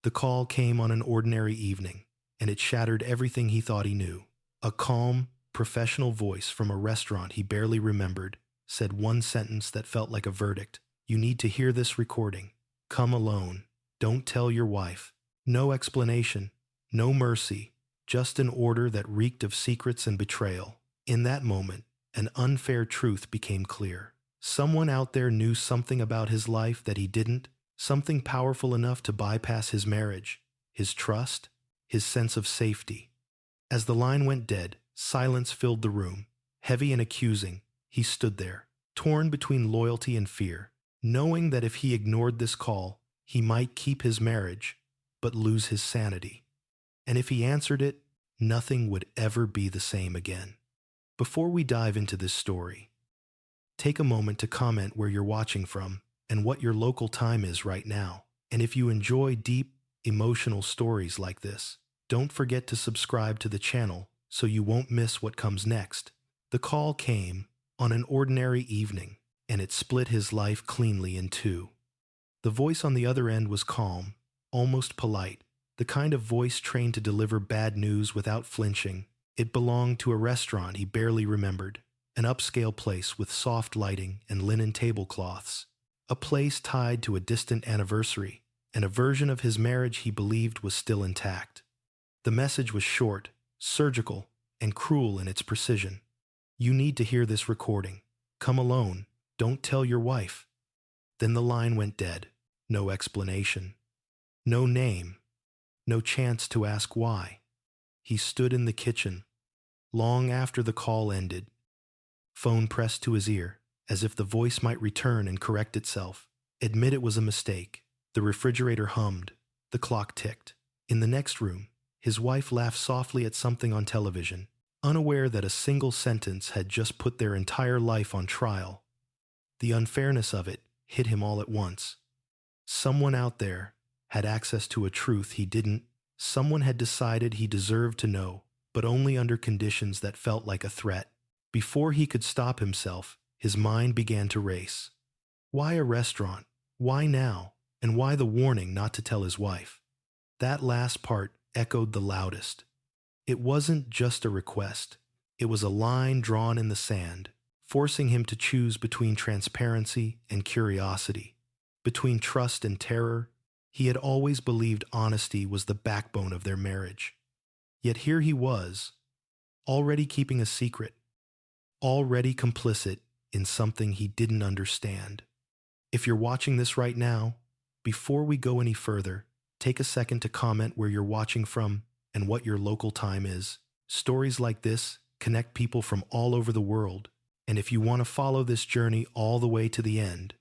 The call came on an ordinary evening, and it shattered everything he thought he knew. A calm, professional voice from a restaurant he barely remembered said one sentence that felt like a verdict. "You need to hear this recording. Come alone. Don't tell your wife." No explanation, no mercy, just an order that reeked of secrets and betrayal. In that moment, an unfair truth became clear. Someone out there knew something about his life that he didn't, something powerful enough to bypass his marriage, his trust, his sense of safety. As the line went dead, silence filled the room. Heavy and accusing, he stood there, torn between loyalty and fear, knowing that if he ignored this call, he might keep his marriage, but lose his sanity. And if he answered it, nothing would ever be the same again. Before we dive into this story, take a moment to comment where you're watching from and what your local time is right now. And if you enjoy deep, emotional stories like this, don't forget to subscribe to the channel so you won't miss what comes next. The call came on an ordinary evening, and it split his life cleanly in two. The voice on the other end was calm, almost polite, the kind of voice trained to deliver bad news without flinching. It belonged to a restaurant he barely remembered, an upscale place with soft lighting and linen tablecloths, a place tied to a distant anniversary, and a version of his marriage he believed was still intact. The message was short, surgical, and cruel in its precision. "You need to hear this recording. Come alone. Don't tell your wife." Then the line went dead. No explanation. No name. No chance to ask why. He stood in the kitchen, long after the call ended, phone pressed to his ear, as if the voice might return and correct itself, admit it was a mistake. The refrigerator hummed. The clock ticked. In the next room, his wife laughed softly at something on television, unaware that a single sentence had just put their entire life on trial. The unfairness of it hit him all at once. Someone out there had access to a truth he didn't. Someone had decided he deserved to know, but only under conditions that felt like a threat. Before he could stop himself, his mind began to race. Why a restaurant? Why now? And why the warning not to tell his wife? That last part echoed the loudest. It wasn't just a request. It was a line drawn in the sand, forcing him to choose between transparency and curiosity, between trust and terror. He had always believed honesty was the backbone of their marriage. Yet here he was, already keeping a secret, already complicit in something he didn't understand. If you're watching this right now, before we go any further, take a second to comment where you're watching from and what your local time is. Stories like this connect people from all over the world, and if you want to follow this journey all the way to the end,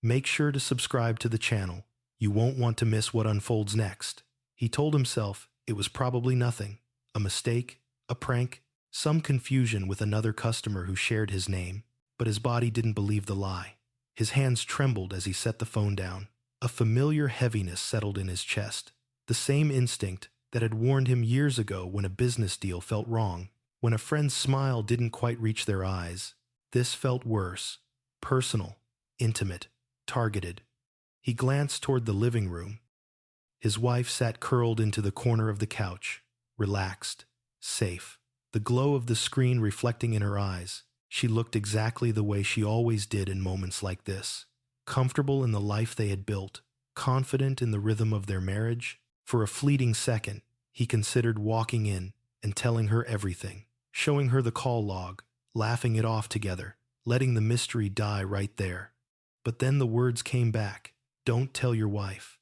make sure to subscribe to the channel. You won't want to miss what unfolds next. He told himself it was probably nothing, a mistake, a prank, some confusion with another customer who shared his name, but his body didn't believe the lie. His hands trembled as he set the phone down. A familiar heaviness settled in his chest, the same instinct that had warned him years ago when a business deal felt wrong, when a friend's smile didn't quite reach their eyes. This felt worse, personal, intimate, targeted. He glanced toward the living room. His wife sat curled into the corner of the couch, relaxed, safe, the glow of the screen reflecting in her eyes. She looked exactly the way she always did in moments like this, comfortable in the life they had built, confident in the rhythm of their marriage. For a fleeting second, he considered walking in and telling her everything, showing her the call log, laughing it off together, letting the mystery die right there. But then the words came back. "Don't tell your wife."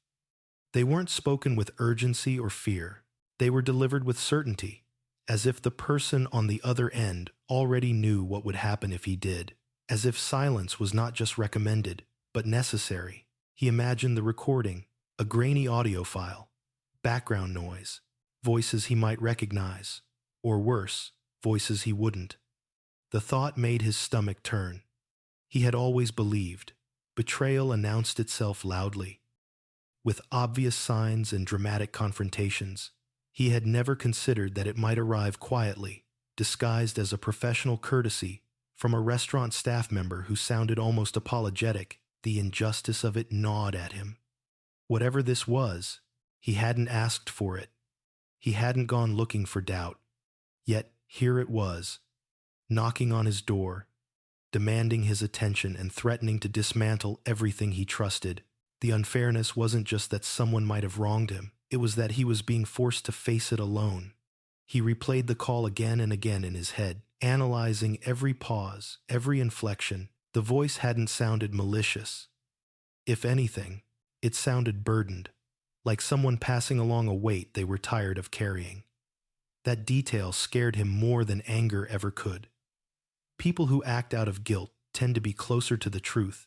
They weren't spoken with urgency or fear. They were delivered with certainty, as if the person on the other end already knew what would happen if he did, as if silence was not just recommended, but necessary. He imagined the recording, a grainy audio file, background noise, voices he might recognize, or worse, voices he wouldn't. The thought made his stomach turn. He had always believed betrayal announced itself loudly, with obvious signs and dramatic confrontations. He had never considered that it might arrive quietly, disguised as a professional courtesy from a restaurant staff member who sounded almost apologetic. The injustice of it gnawed at him. Whatever this was, He hadn't asked for it. He hadn't gone looking for doubt. Yet here it was, knocking on his door, demanding his attention and threatening to dismantle everything he trusted. The unfairness wasn't just that someone might have wronged him, it was that he was being forced to face it alone. He replayed the call again and again in his head, analyzing every pause, every inflection. The voice hadn't sounded malicious. If anything, it sounded burdened, like someone passing along a weight they were tired of carrying. That detail scared him more than anger ever could. People who act out of guilt tend to be closer to the truth.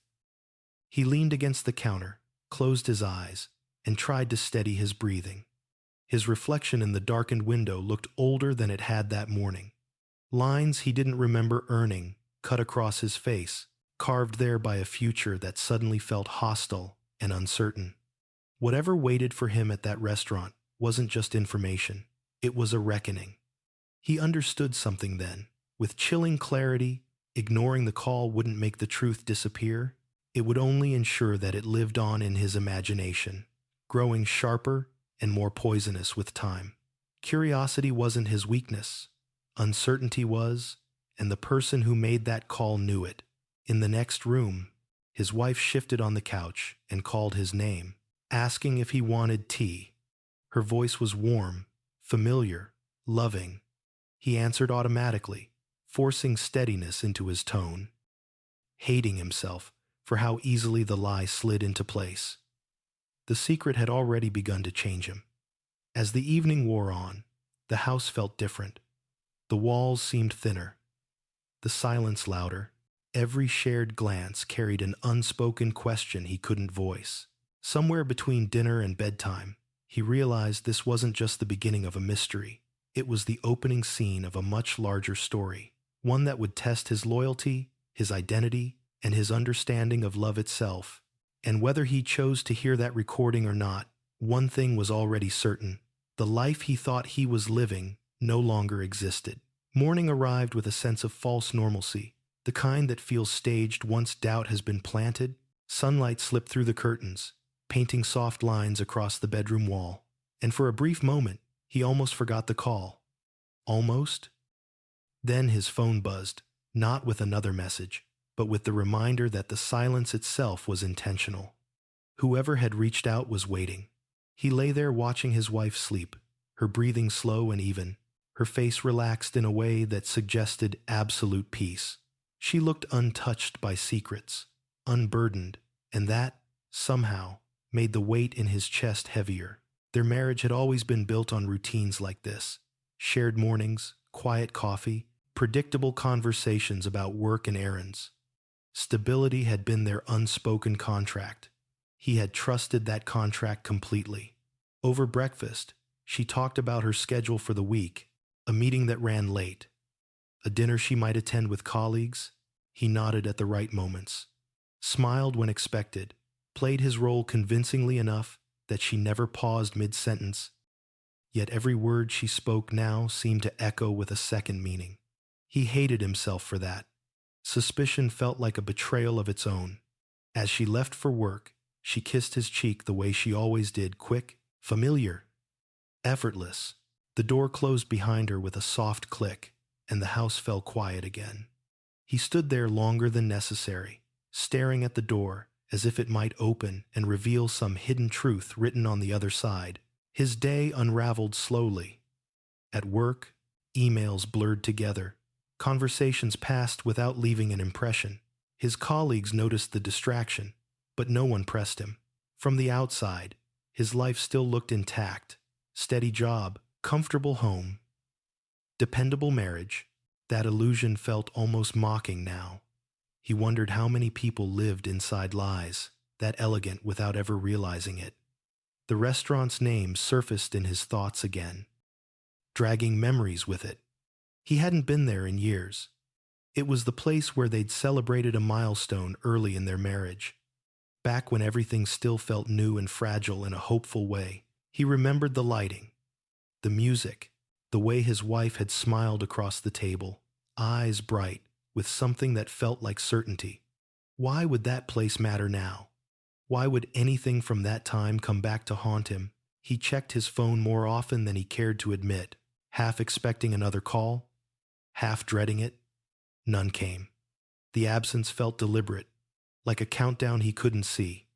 He leaned against the counter, closed his eyes, and tried to steady his breathing. His reflection in the darkened window looked older than it had that morning. Lines he didn't remember earning cut across his face, carved there by a future that suddenly felt hostile and uncertain. Whatever waited for him at that restaurant wasn't just information, it was a reckoning. He understood something then. With chilling clarity, ignoring the call wouldn't make the truth disappear. It would only ensure that it lived on in his imagination, growing sharper and more poisonous with time. Curiosity wasn't his weakness. Uncertainty was, and the person who made that call knew it. In the next room, his wife shifted on the couch and called his name, asking if he wanted tea. Her voice was warm, familiar, loving. He answered automatically, forcing steadiness into his tone, hating himself for how easily the lie slid into place. The secret had already begun to change him. As the evening wore on, the house felt different. The walls seemed thinner, the silence louder. Every shared glance carried an unspoken question he couldn't voice. Somewhere between dinner and bedtime, he realized this wasn't just the beginning of a mystery. It was the opening scene of a much larger story, one that would test his loyalty, his identity, and his understanding of love itself. And whether he chose to hear that recording or not, one thing was already certain. The life he thought he was living no longer existed. Morning arrived with a sense of false normalcy, the kind that feels staged once doubt has been planted. Sunlight slipped through the curtains, painting soft lines across the bedroom wall. And for a brief moment, he almost forgot the call. Almost? Then his phone buzzed, not with another message, but with the reminder that the silence itself was intentional. Whoever had reached out was waiting. He lay there watching his wife sleep, her breathing slow and even, her face relaxed in a way that suggested absolute peace. She looked untouched by secrets, unburdened, and that, somehow, made the weight in his chest heavier. Their marriage had always been built on routines like this: shared mornings, quiet coffee, predictable conversations about work and errands. Stability had been their unspoken contract. He had trusted that contract completely. Over breakfast, she talked about her schedule for the week, a meeting that ran late, a dinner she might attend with colleagues. He nodded at the right moments, smiled when expected, played his role convincingly enough that she never paused mid-sentence. Yet every word she spoke now seemed to echo with a second meaning. He hated himself for that. Suspicion felt like a betrayal of its own. As she left for work, she kissed his cheek the way she always did, quick, familiar, effortless. The door closed behind her with a soft click, and the house fell quiet again. He stood there longer than necessary, staring at the door as if it might open and reveal some hidden truth written on the other side. His day unraveled slowly. At work, emails blurred together. Conversations passed without leaving an impression. His colleagues noticed the distraction, but no one pressed him. From the outside, his life still looked intact. Steady job, comfortable home, dependable marriage. That illusion felt almost mocking now. He wondered how many people lived inside lies, that elegant without ever realizing it. The restaurant's name surfaced in his thoughts again, dragging memories with it. He hadn't been there in years. It was the place where they'd celebrated a milestone early in their marriage. Back when everything still felt new and fragile in a hopeful way. He remembered the lighting, the music, the way his wife had smiled across the table, eyes bright, with something that felt like certainty. Why would that place matter now? Why would anything from that time come back to haunt him? He checked his phone more often than he cared to admit, half expecting another call, half dreading it. None came. The absence felt deliberate, like a countdown he couldn't see.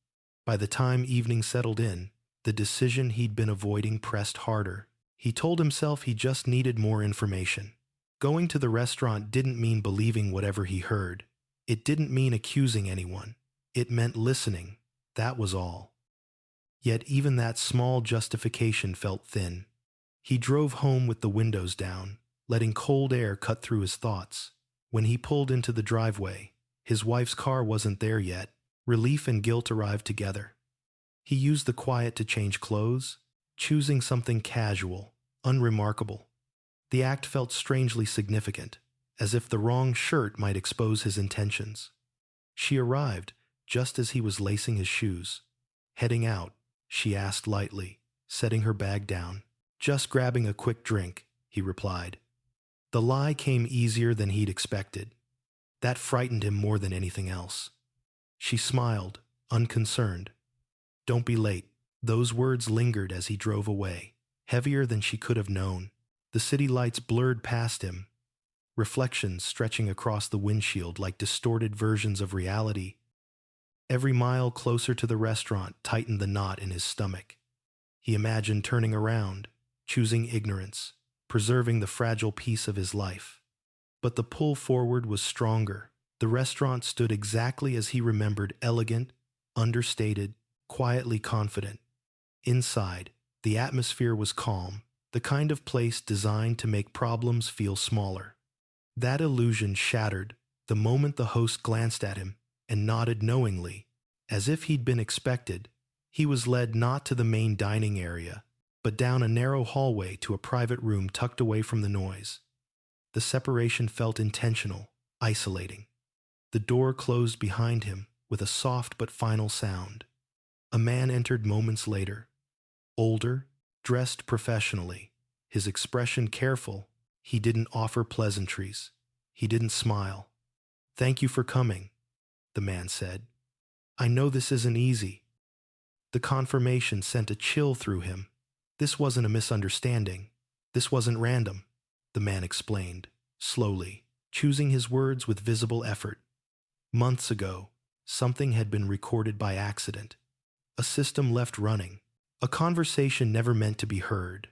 By the time evening settled in, the decision he'd been avoiding pressed harder. He told himself he just needed more information. Going to the restaurant didn't mean believing whatever he heard. It didn't mean accusing anyone. It meant listening. That was all. Yet even that small justification felt thin. He drove home with the windows down, letting cold air cut through his thoughts. When he pulled into the driveway, his wife's car wasn't there yet. Relief and guilt arrived together. He used the quiet to change clothes, choosing something casual, unremarkable. The act felt strangely significant, as if the wrong shirt might expose his intentions. She arrived just as he was lacing his shoes. Heading out, she asked lightly, setting her bag down. "Just grabbing a quick drink," he replied. The lie came easier than he'd expected. That frightened him more than anything else. She smiled, unconcerned. "Don't be late." Those words lingered as he drove away, heavier than she could have known. The city lights blurred past him, reflections stretching across the windshield like distorted versions of reality. Every mile closer to the restaurant tightened the knot in his stomach. He imagined turning around, choosing ignorance, preserving the fragile peace of his life. But the pull forward was stronger. The restaurant stood exactly as he remembered, elegant, understated, quietly confident. Inside, the atmosphere was calm, the kind of place designed to make problems feel smaller. That illusion shattered the moment the host glanced at him and nodded knowingly, as if he'd been expected. He was led not to the main dining area, but down a narrow hallway to a private room tucked away from the noise. The separation felt intentional, isolating. The door closed behind him with a soft but final sound. A man entered moments later. Older, dressed professionally, his expression careful. He didn't offer pleasantries. He didn't smile. "Thank you for coming," the man said. "I know this isn't easy." The confirmation sent a chill through him. This wasn't a misunderstanding. This wasn't random, the man explained, slowly, choosing his words with visible effort. Months ago, something had been recorded by accident. A system left running. A conversation never meant to be heard.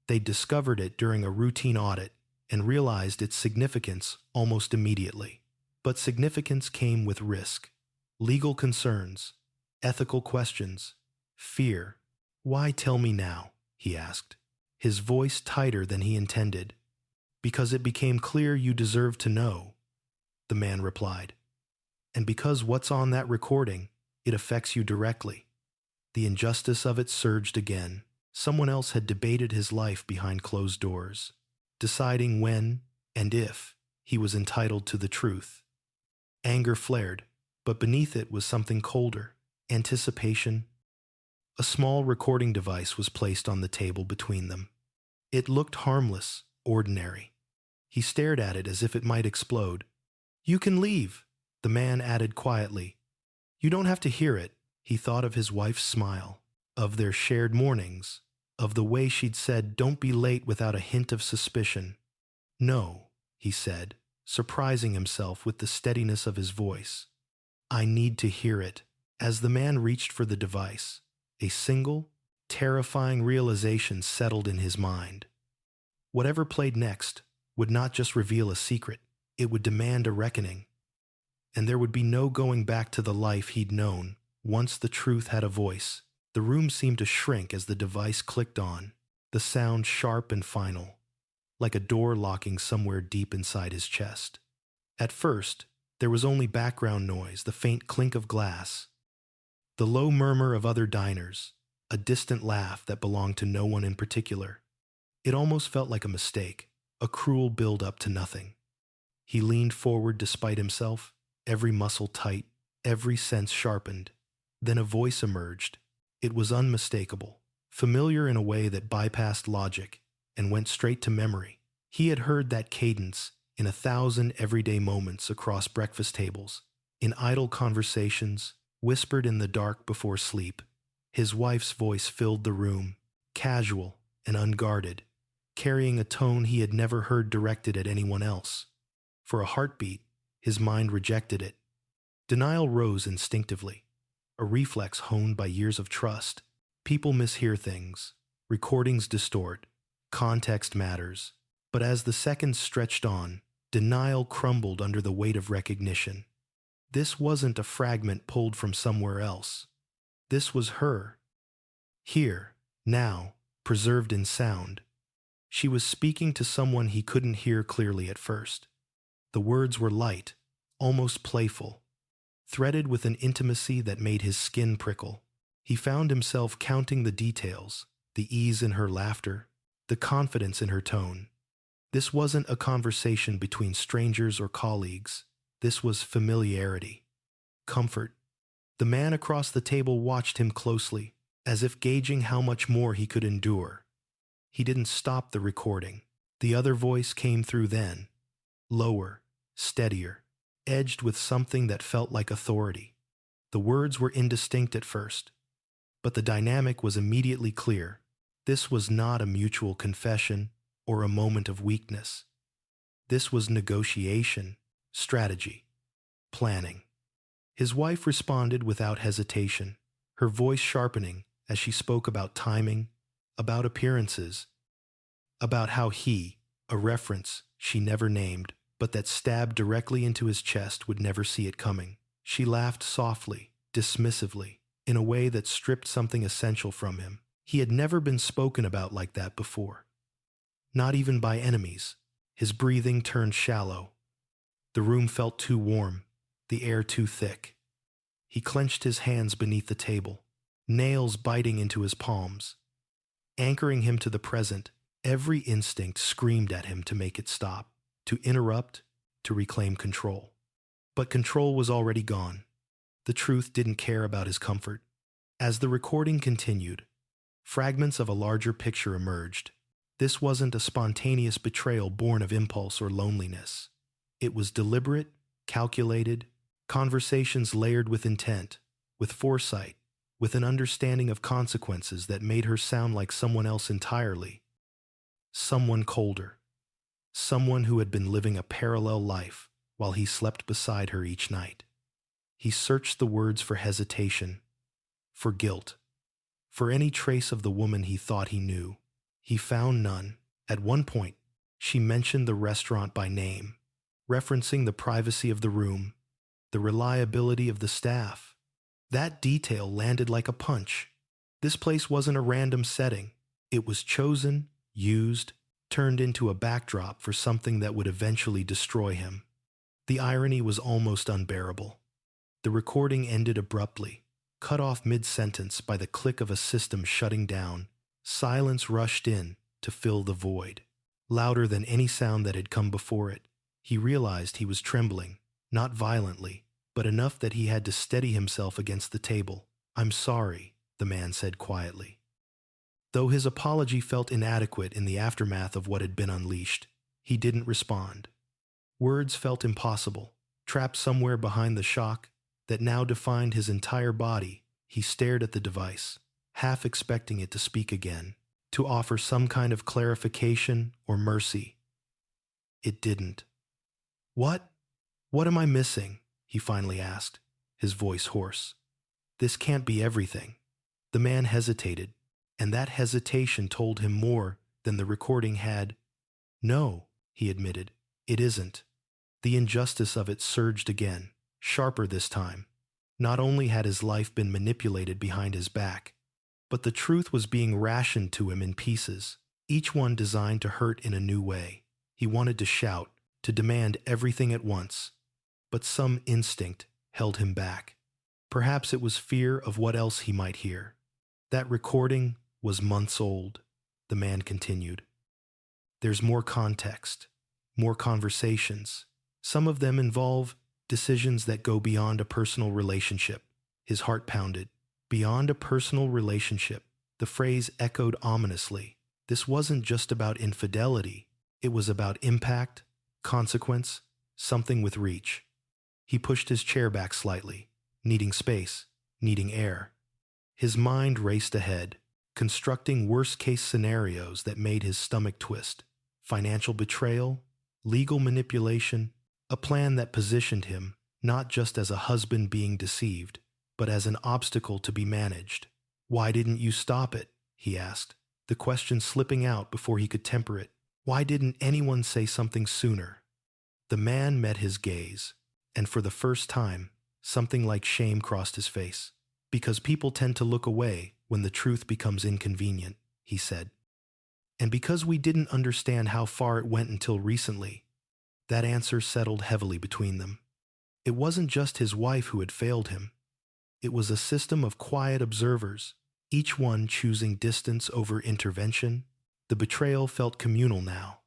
They discovered it during a routine audit and realized its significance almost immediately. But significance came with risk. Legal concerns, ethical questions, fear. "Why tell me now?" he asked, his voice tighter than he intended. "Because it became clear you deserved to know," the man replied. "And because what's on that recording, it affects you directly." The injustice of it surged again. Someone else had debated his life behind closed doors, deciding when and if he was entitled to the truth. Anger flared, but beneath it was something colder, anticipation. A small recording device was placed on the table between them. It looked harmless, ordinary. He stared at it as if it might explode. "You can leave," the man added quietly. "You don't have to hear it." He thought of his wife's smile, of their shared mornings, of the way she'd said, "Don't be late," without a hint of suspicion. "No," he said, surprising himself with the steadiness of his voice. "I need to hear it." As the man reached for the device, a single, terrifying realization settled in his mind. Whatever played next would not just reveal a secret, it would demand a reckoning. And there would be no going back to the life he'd known once the truth had a voice. The room seemed to shrink as the device clicked on, the sound sharp and final, like a door locking somewhere deep inside his chest. At first, there was only background noise, the faint clink of glass, the low murmur of other diners, a distant laugh that belonged to no one in particular. It almost felt like a mistake, a cruel build-up to nothing. He leaned forward despite himself, every muscle tight, every sense sharpened. Then a voice emerged. It was unmistakable, familiar in a way that bypassed logic and went straight to memory. He had heard that cadence in 1,000 everyday moments across breakfast tables, in idle conversations, whispered in the dark before sleep. His wife's voice filled the room, casual and unguarded, carrying a tone he had never heard directed at anyone else. For a heartbeat, his mind rejected it. Denial rose instinctively, a reflex honed by years of trust. People mishear things, recordings distort, context matters. But as the seconds stretched on, denial crumbled under the weight of recognition. This wasn't a fragment pulled from somewhere else. This was her. Here, now, preserved in sound. She was speaking to someone he couldn't hear clearly at first. The words were light, almost playful, threaded with an intimacy that made his skin prickle. He found himself counting the details, the ease in her laughter, the confidence in her tone. This wasn't a conversation between strangers or colleagues. This was familiarity, comfort. The man across the table watched him closely, as if gauging how much more he could endure. He didn't stop the recording. The other voice came through then, lower, steadier, edged with something that felt like authority. The words were indistinct at first, but the dynamic was immediately clear. This was not a mutual confession or a moment of weakness. This was negotiation, strategy, planning. His wife responded without hesitation, her voice sharpening as she spoke about timing, about appearances, about how he, a reference she never named, but that stabbed directly into his chest, would never see it coming. She laughed softly, dismissively, in a way that stripped something essential from him. He had never been spoken about like that before. Not even by enemies. His breathing turned shallow. The room felt too warm, the air too thick. He clenched his hands beneath the table, nails biting into his palms. Anchoring him to the present, every instinct screamed at him to make it stop, to interrupt, to reclaim control. But control was already gone. The truth didn't care about his comfort. As the recording continued, fragments of a larger picture emerged. This wasn't a spontaneous betrayal born of impulse or loneliness. It was deliberate, calculated, conversations layered with intent, with foresight, with an understanding of consequences that made her sound like someone else entirely. Someone colder. Someone who had been living a parallel life while he slept beside her each night. He searched the words for hesitation, for guilt, for any trace of the woman he thought he knew. He found none. At one point, she mentioned the restaurant by name, referencing the privacy of the room, the reliability of the staff. That detail landed like a punch. This place wasn't a random setting. It was chosen, used, turned into a backdrop for something that would eventually destroy him. The irony was almost unbearable. The recording ended abruptly, cut off mid-sentence by the click of a system shutting down. Silence rushed in to fill the void, louder than any sound that had come before it. He realized he was trembling, not violently, but enough that he had to steady himself against the table. "I'm sorry," the man said quietly. Though his apology felt inadequate in the aftermath of what had been unleashed, he didn't respond. Words felt impossible, trapped somewhere behind the shock that now defined his entire body. He stared at the device, half expecting it to speak again, to offer some kind of clarification or mercy. It didn't. "What? What am I missing?" he finally asked, his voice hoarse. "This can't be everything." The man hesitated, and that hesitation told him more than the recording had. "No," he admitted, "it isn't." The injustice of it surged again, sharper this time. Not only had his life been manipulated behind his back, but the truth was being rationed to him in pieces, each one designed to hurt in a new way. He wanted to shout, to demand everything at once, but some instinct held him back. Perhaps it was fear of what else he might hear. "That recording was months old," the man continued. "There's more context, more conversations. Some of them involve decisions that go beyond a personal relationship." His heart pounded. Beyond a personal relationship. The phrase echoed ominously. This wasn't just about infidelity. It was about impact, consequence, something with reach. He pushed his chair back slightly, needing space, needing air. His mind raced ahead, constructing worst-case scenarios that made his stomach twist. Financial betrayal, legal manipulation, a plan that positioned him not just as a husband being deceived, but as an obstacle to be managed. "Why didn't you stop it?" he asked, the question slipping out before he could temper it. "Why didn't anyone say something sooner?" The man met his gaze, and for the first time, something like shame crossed his face. "Because people tend to look away when the truth becomes inconvenient," he said. "And because we didn't understand how far it went until recently." That answer settled heavily between them. It wasn't just his wife who had failed him. It was a system of quiet observers, each one choosing distance over intervention. The betrayal felt communal now.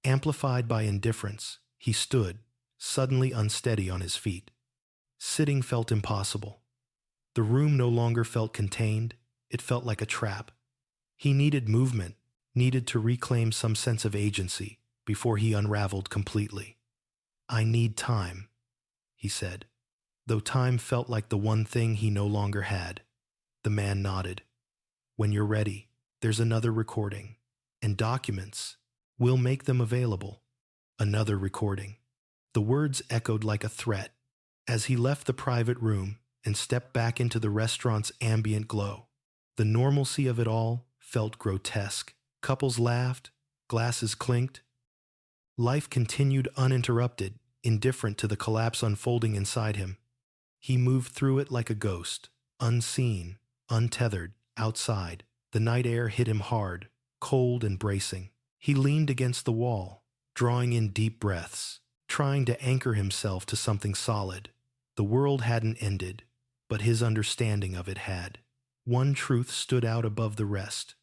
Amplified by indifference, he stood, suddenly unsteady on his feet. Sitting felt impossible. The room no longer felt contained, it felt like a trap. He needed movement, needed to reclaim some sense of agency before he unraveled completely. "I need time," he said, though time felt like the one thing he no longer had. The man nodded. "When you're ready, there's another recording. And documents. We'll make them available." Another recording. The words echoed like a threat. As he left the private room and stepped back into the restaurant's ambient glow, the normalcy of it all felt grotesque. Couples laughed, glasses clinked. Life continued uninterrupted, indifferent to the collapse unfolding inside him. He moved through it like a ghost, unseen, untethered, outside. The night air hit him hard, cold and bracing. He leaned against the wall, drawing in deep breaths, trying to anchor himself to something solid. The world hadn't ended, but his understanding of it had. One truth stood out above the rest,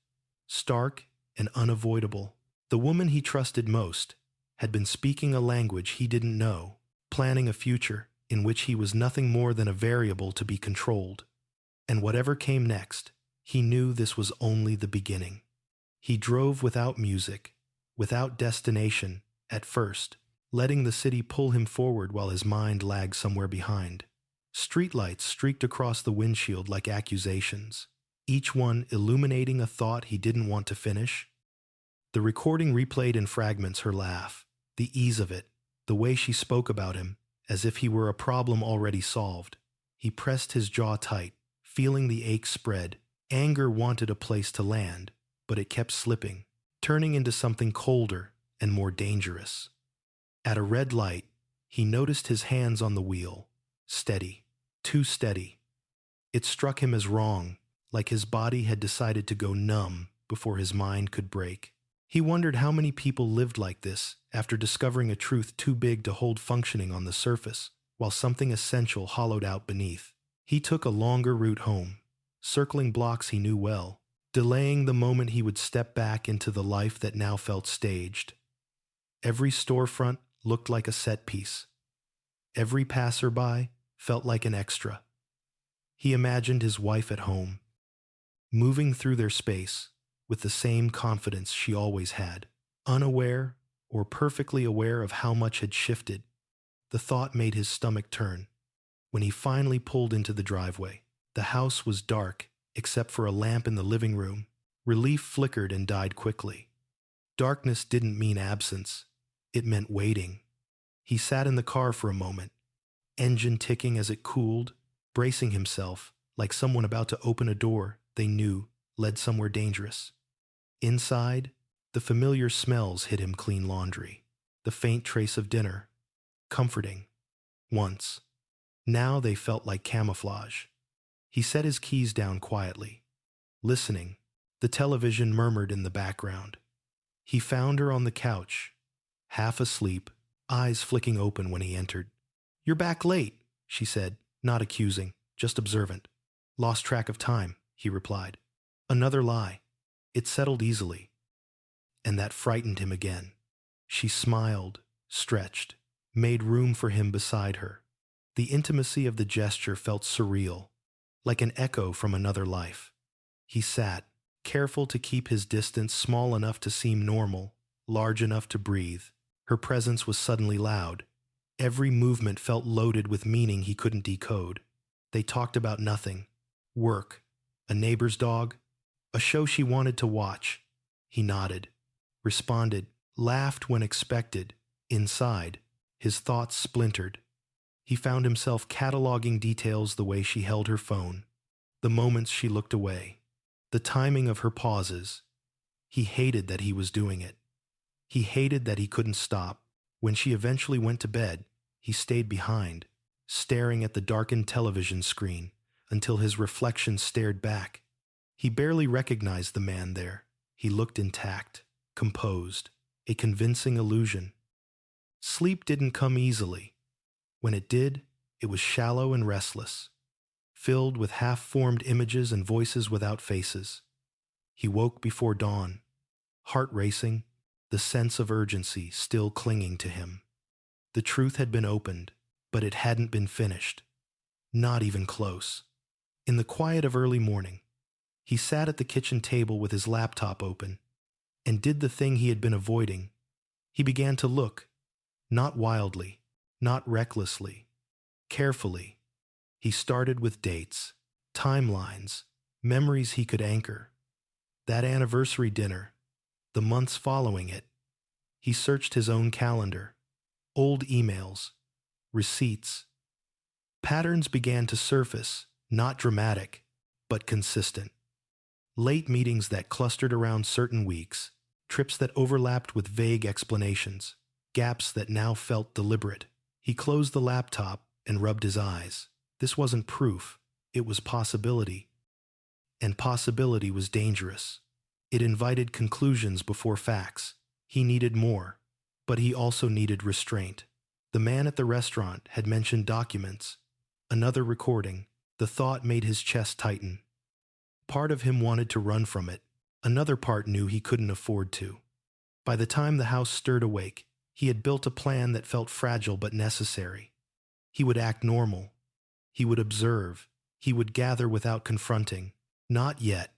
stark and unavoidable. The woman he trusted most had been speaking a language he didn't know, planning a future in which he was nothing more than a variable to be controlled. And whatever came next, he knew this was only the beginning. He drove without music, without destination, at first, letting the city pull him forward while his mind lagged somewhere behind. Streetlights streaked across the windshield like accusations, each one illuminating a thought he didn't want to finish. The recording replayed in fragments her laugh, the ease of it, the way she spoke about him, as if he were a problem already solved. He pressed his jaw tight, feeling the ache spread. Anger wanted a place to land, but it kept slipping, turning into something colder and more dangerous. At a red light, he noticed his hands on the wheel, steady, too steady. It struck him as wrong, like his body had decided to go numb before his mind could break. He wondered how many people lived like this after discovering a truth too big to hold functioning on the surface, while something essential hollowed out beneath. He took a longer route home, circling blocks he knew well, delaying the moment he would step back into the life that now felt staged. Every storefront looked like a set piece. Every passerby felt like an extra. He imagined his wife at home, moving through their space with the same confidence she always had, unaware or perfectly aware of how much had shifted. The thought made his stomach turn. When he finally pulled into the driveway, the house was dark except for a lamp in the living room. Relief flickered and died quickly. Darkness didn't mean absence. It meant waiting. He sat in the car for a moment, engine ticking as it cooled, bracing himself like someone about to open a door they knew led somewhere dangerous. Inside, the familiar smells hit him: clean laundry, the faint trace of dinner. Comforting. Once. Now they felt like camouflage. He set his keys down quietly, listening. The television murmured in the background. He found her on the couch, half asleep, eyes flicking open when he entered. "You're back late," she said, not accusing, just observant. "Lost track of time," he replied. Another lie. It settled easily. And that frightened him again. She smiled, stretched, made room for him beside her. The intimacy of the gesture felt surreal, like an echo from another life. He sat, careful to keep his distance small enough to seem normal, large enough to breathe. Her presence was suddenly loud. Every movement felt loaded with meaning he couldn't decode. They talked about nothing. Work, a neighbor's dog, A show she wanted to watch. He nodded, responded, laughed when expected. Inside, his thoughts splintered. He found himself cataloging details: the way she held her phone, the moments she looked away, the timing of her pauses. He hated that he was doing it. He hated that he couldn't stop. When she eventually went to bed, he stayed behind, staring at the darkened television screen until his reflection stared back. He barely recognized the man there. He looked intact, composed, a convincing illusion. Sleep didn't come easily. When it did, it was shallow and restless, filled with half-formed images and voices without faces. He woke before dawn, heart racing, the sense of urgency still clinging to him. The truth had been opened, but it hadn't been finished. Not even close. In the quiet of early morning, he sat at the kitchen table with his laptop open and did the thing he had been avoiding. He began to look, not wildly, not recklessly, carefully. He started with dates, timelines, memories he could anchor. That anniversary dinner, the months following it. He searched his own calendar, old emails, receipts. Patterns began to surface, not dramatic, but consistent. Late meetings that clustered around certain weeks, trips that overlapped with vague explanations, gaps that now felt deliberate. He closed the laptop and rubbed his eyes. This wasn't proof, it was possibility. And possibility was dangerous. It invited conclusions before facts. He needed more, but he also needed restraint. The man at the restaurant had mentioned documents. Another recording. The thought made his chest tighten. Part of him wanted to run from it. Another part knew he couldn't afford to. By the time the house stirred awake, he had built a plan that felt fragile but necessary. He would act normal. He would observe. He would gather without confronting. Not yet.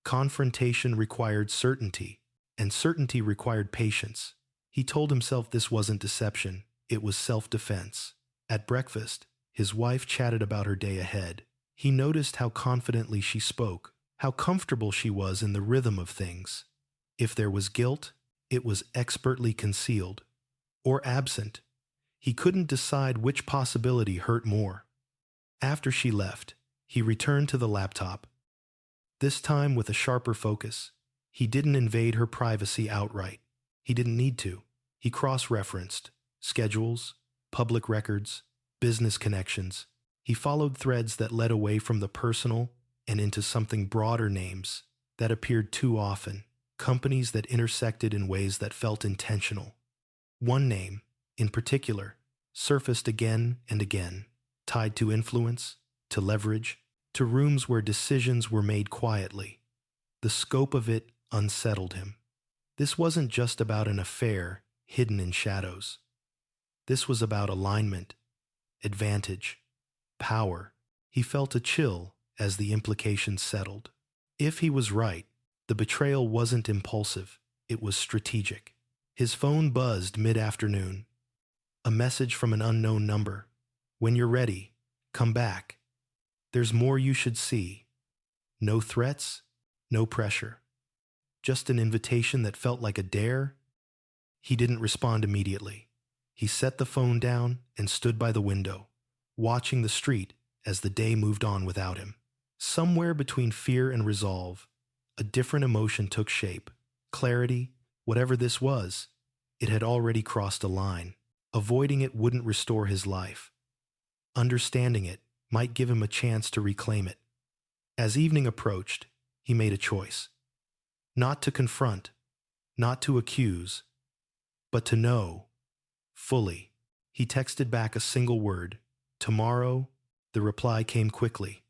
Confrontation required certainty, and certainty required patience. He told himself this wasn't deception, it was self-defense. At breakfast, his wife chatted about her day ahead. He noticed how confidently she spoke, how comfortable she was in the rhythm of things. If there was guilt, it was expertly concealed. Or absent. He couldn't decide which possibility hurt more. After she left, he returned to the laptop. This time with a sharper focus. He didn't invade her privacy outright. He didn't need to. He cross-referenced schedules, public records, business connections. He followed threads that led away from the personal and into something broader: names that appeared too often, companies that intersected in ways that felt intentional. One name, in particular, surfaced again and again, tied to influence, to leverage, to rooms where decisions were made quietly. The scope of it unsettled him. This wasn't just about an affair hidden in shadows. This was about alignment, advantage, power. He felt a chill as the implications settled. If he was right, the betrayal wasn't impulsive, it was strategic. His phone buzzed mid-afternoon. A message from an unknown number. "When you're ready, come back. There's more you should see." No threats, no pressure. Just an invitation that felt like a dare. He didn't respond immediately. He set the phone down and stood by the window, watching the street as the day moved on without him. Somewhere between fear and resolve, a different emotion took shape. Clarity, whatever this was, it had already crossed a line. Avoiding it wouldn't restore his life. Understanding it might give him a chance to reclaim it. As evening approached, he made a choice. Not to confront, not to accuse, but to know, fully. He texted back a single word. "Tomorrow." The reply came quickly.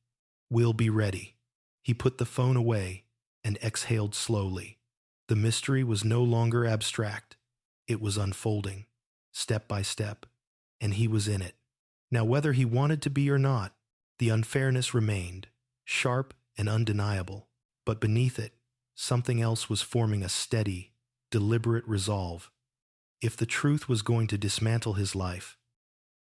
"We'll be ready." He put the phone away and exhaled slowly. The mystery was no longer abstract. It was unfolding, step by step, and he was in it. Now, whether he wanted to be or not, the unfairness remained, sharp and undeniable. But beneath it, something else was forming: a steady, deliberate resolve. If the truth was going to dismantle his life,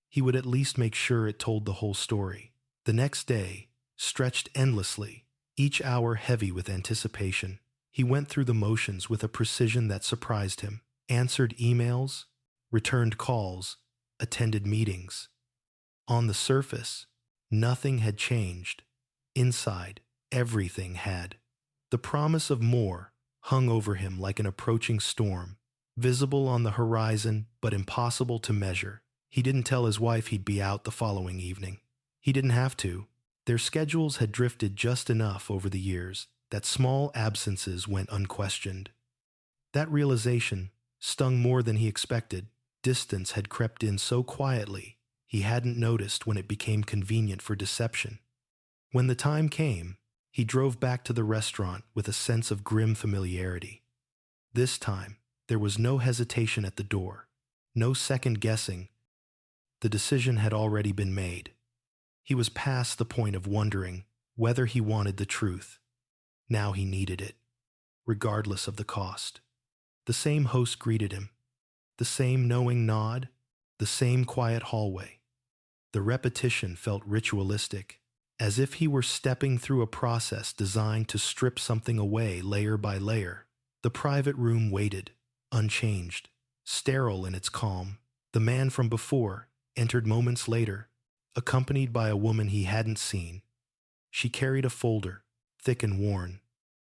he would at least make sure it told the whole story. The next day stretched endlessly. each hour heavy with anticipation. He went through the motions with a precision that surprised him, answered emails, returned calls, attended meetings. On the surface, nothing had changed. Inside, everything had. The promise of more hung over him like an approaching storm, visible on the horizon but impossible to measure. He didn't tell his wife he'd be out the following evening. He didn't have to. Their schedules had drifted just enough over the years that small absences went unquestioned. That realization stung more than he expected. Distance had crept in so quietly he hadn't noticed when it became convenient for deception. When the time came, he drove back to the restaurant with a sense of grim familiarity. This time, there was no hesitation at the door, no second guessing. The decision had already been made. He was past the point of wondering whether he wanted the truth. Now he needed it, regardless of the cost. The same host greeted him, the same knowing nod, the same quiet hallway. The repetition felt ritualistic, as if he were stepping through a process designed to strip something away layer by layer. The private room waited, unchanged, sterile in its calm. The man from before entered moments later, accompanied by a woman he hadn't seen. She carried a folder, thick and worn,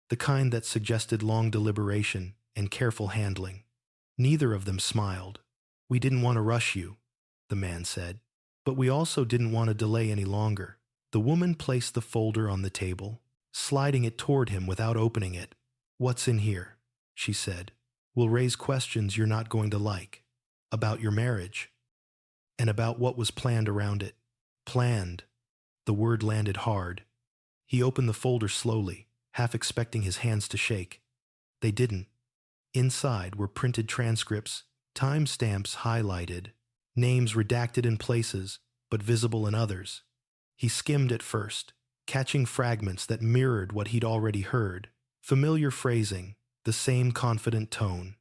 the kind that suggested long deliberation and careful handling. Neither of them smiled. "We didn't want to rush you," the man said, "but we also didn't want to delay any longer." The woman placed the folder on the table, sliding it toward him without opening it. "What's in here?" she said. "Will raise questions you're not going to like. About your marriage. And about what was planned around it." Planned. The word landed hard. He opened the folder slowly, half expecting his hands to shake. They didn't. Inside were printed transcripts, timestamps highlighted, names redacted in places, but visible in others. He skimmed at first, catching fragments that mirrored what he'd already heard, familiar phrasing, the same confident tone.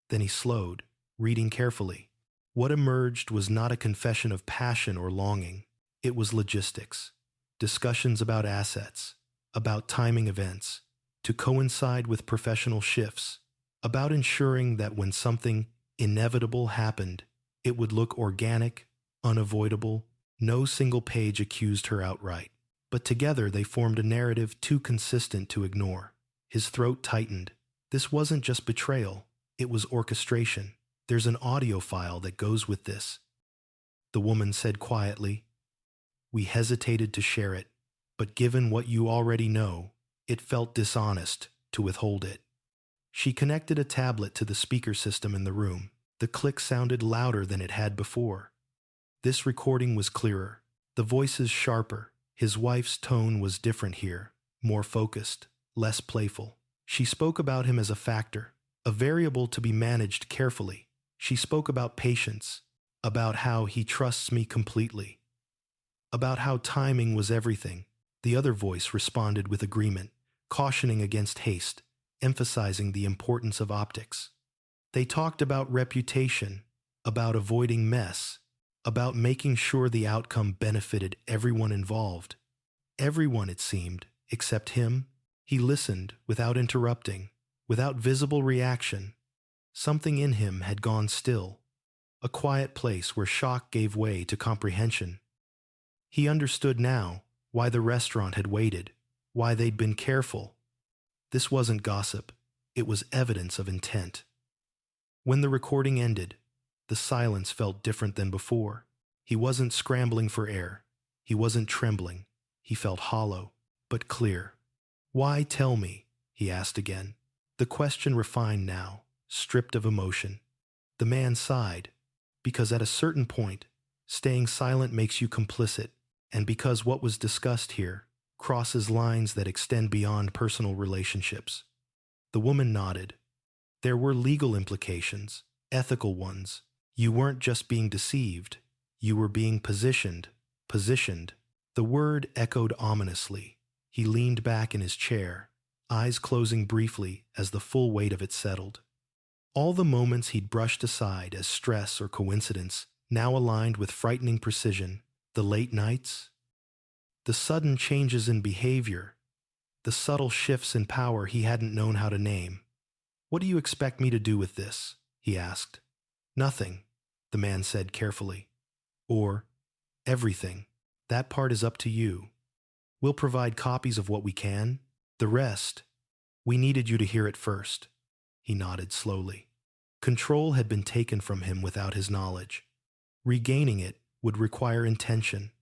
Then he slowed, reading carefully. What emerged was not a confession of passion or longing. It was logistics, discussions about assets, about timing events, to coincide with professional shifts, about ensuring that when something inevitable happened, it would look organic, unavoidable. No single page accused her outright, but together they formed a narrative too consistent to ignore. His throat tightened. This wasn't just betrayal, it was orchestration. "There's an audio file that goes with this," the woman said quietly. "We hesitated to share it, but given what you already know, it felt dishonest to withhold it." She connected a tablet to the speaker system in the room. The click sounded louder than it had before. This recording was clearer, the voices sharper. His wife's tone was different here, more focused, less playful. She spoke about him as a factor, a variable to be managed carefully. She spoke about patience, about how he trusts me completely, about how timing was everything. The other voice responded with agreement, cautioning against haste, emphasizing the importance of optics. They talked about reputation, about avoiding mess, about making sure the outcome benefited everyone involved. Everyone, it seemed, except him. He listened without interrupting, without visible reaction. Something in him had gone still, a quiet place where shock gave way to comprehension. He understood now why the restaurant had waited, why they'd been careful. This wasn't gossip, it was evidence of intent. When the recording ended, the silence felt different than before. He wasn't scrambling for air. He wasn't trembling. He felt hollow, but clear. "Why tell me?" he asked again. The question refined now, stripped of emotion. The man sighed, because at a certain point, staying silent makes you complicit, and because what was discussed here crosses lines that extend beyond personal relationships. The woman nodded. There were legal implications, ethical ones. You weren't just being deceived, you were being positioned. The word echoed ominously. He leaned back in his chair, eyes closing briefly as the full weight of it settled. All the moments he'd brushed aside as stress or coincidence now aligned with frightening precision. The late nights, the sudden changes in behavior, the subtle shifts in power he hadn't known how to name. "What do you expect me to do with this?" he asked. "Nothing," the man said carefully. Or, "Everything. That part is up to you. We'll provide copies of what we can. The rest, we needed you to hear it first." He nodded slowly. Control had been taken from him without his knowledge. Regaining it would require intention,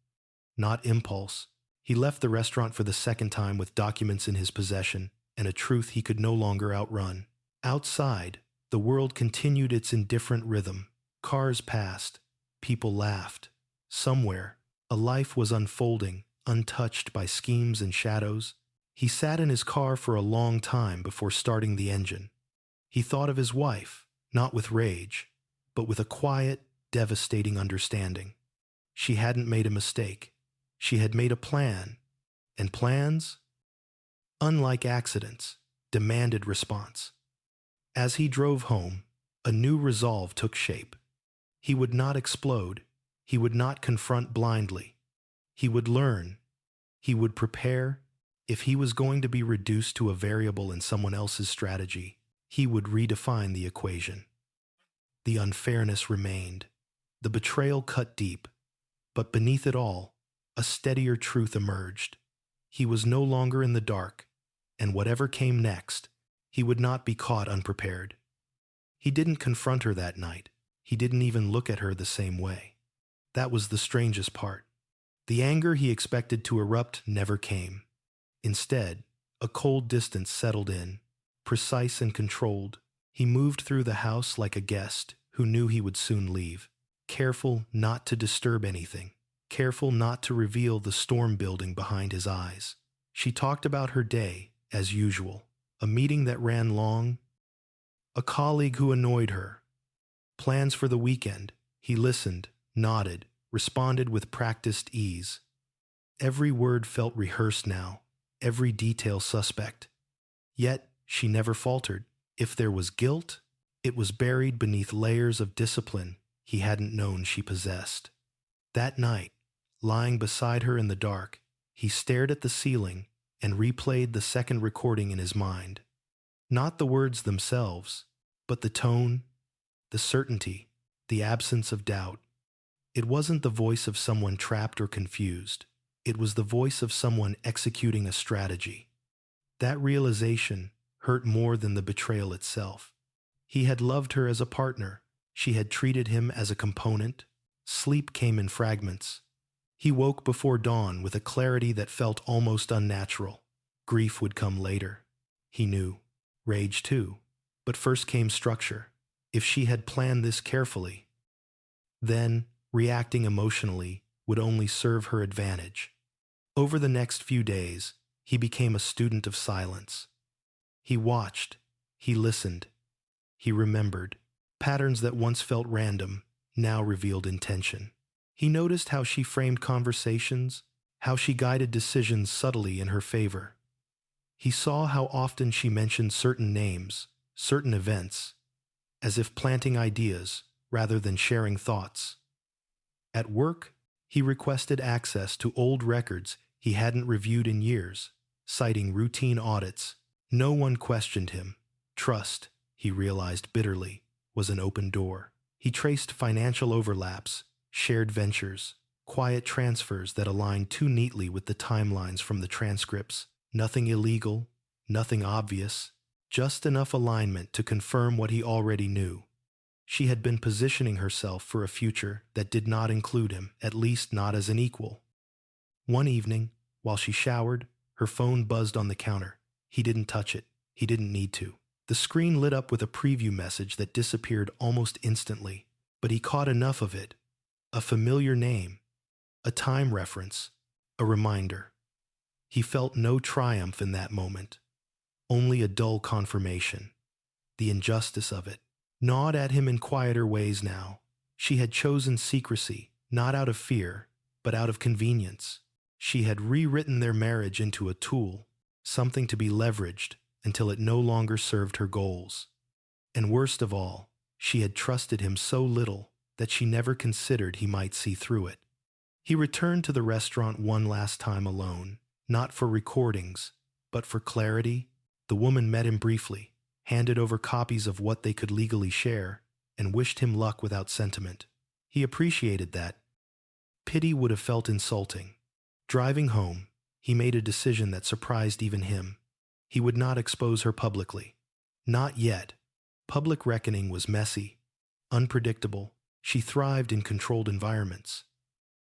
not impulse. He left the restaurant for the second time with documents in his possession and a truth he could no longer outrun. Outside, the world continued its indifferent rhythm. Cars passed. People laughed. Somewhere, a life was unfolding, untouched by schemes and shadows. He sat in his car for a long time before starting the engine. He thought of his wife, not with rage, but with a quiet, devastating understanding. She hadn't made a mistake. She had made a plan. And plans, unlike accidents, demanded response. As he drove home, a new resolve took shape. He would not explode. He would not confront blindly. He would learn. He would prepare. If he was going to be reduced to a variable in someone else's strategy, he would redefine the equation. The unfairness remained. The betrayal cut deep. But beneath it all, a steadier truth emerged. He was no longer in the dark, and whatever came next, he would not be caught unprepared. He didn't confront her that night. He didn't even look at her the same way. That was the strangest part. The anger he expected to erupt never came. Instead, a cold distance settled in, precise and controlled. He moved through the house like a guest who knew he would soon leave, careful not to disturb anything, careful not to reveal the storm building behind his eyes. She talked about her day, as usual, a meeting that ran long, a colleague who annoyed her, plans for the weekend. He listened, nodded, responded with practiced ease. Every word felt rehearsed now, every detail suspect. Yet she never faltered. If there was guilt, it was buried beneath layers of discipline he hadn't known she possessed. That night, lying beside her in the dark, he stared at the ceiling and replayed the second recording in his mind. Not the words themselves, but the tone, the certainty, the absence of doubt. It wasn't the voice of someone trapped or confused. It was the voice of someone executing a strategy. That realization hurt more than the betrayal itself. He had loved her as a partner. She had treated him as a component. Sleep came in fragments. He woke before dawn with a clarity that felt almost unnatural. Grief would come later. He knew. Rage too. But first came structure. If she had planned this carefully, then reacting emotionally would only serve her advantage. Over the next few days, he became a student of silence. He watched, he listened, he remembered. Patterns that once felt random now revealed intention. He noticed how she framed conversations, how she guided decisions subtly in her favor. He saw how often she mentioned certain names, certain events, as if planting ideas rather than sharing thoughts. At work, he requested access to old records he hadn't reviewed in years, citing routine audits. No one questioned him. Trust, he realized bitterly, was an open door. He traced financial overlaps, shared ventures, quiet transfers that aligned too neatly with the timelines from the transcripts. Nothing illegal, nothing obvious, just enough alignment to confirm what he already knew. She had been positioning herself for a future that did not include him, at least not as an equal. One evening, while she showered, her phone buzzed on the counter. He didn't touch it. He didn't need to. The screen lit up with a preview message that disappeared almost instantly, but he caught enough of it. A familiar name, a time reference, a reminder. He felt no triumph in that moment, only a dull confirmation. The injustice of it gnawed at him in quieter ways now. She had chosen secrecy, not out of fear, but out of convenience. She had rewritten their marriage into a tool, something to be leveraged until it no longer served her goals. And worst of all, she had trusted him so little that she never considered he might see through it. He returned to the restaurant one last time alone, not for recordings, But for clarity, the woman met him briefly, handed over copies of what they could legally share, and wished him luck without sentiment. He appreciated that. Pity would have felt insulting. Driving home, he made a decision that surprised even him. He would not expose her publicly. Not yet. Public reckoning was messy, unpredictable. She thrived in controlled environments.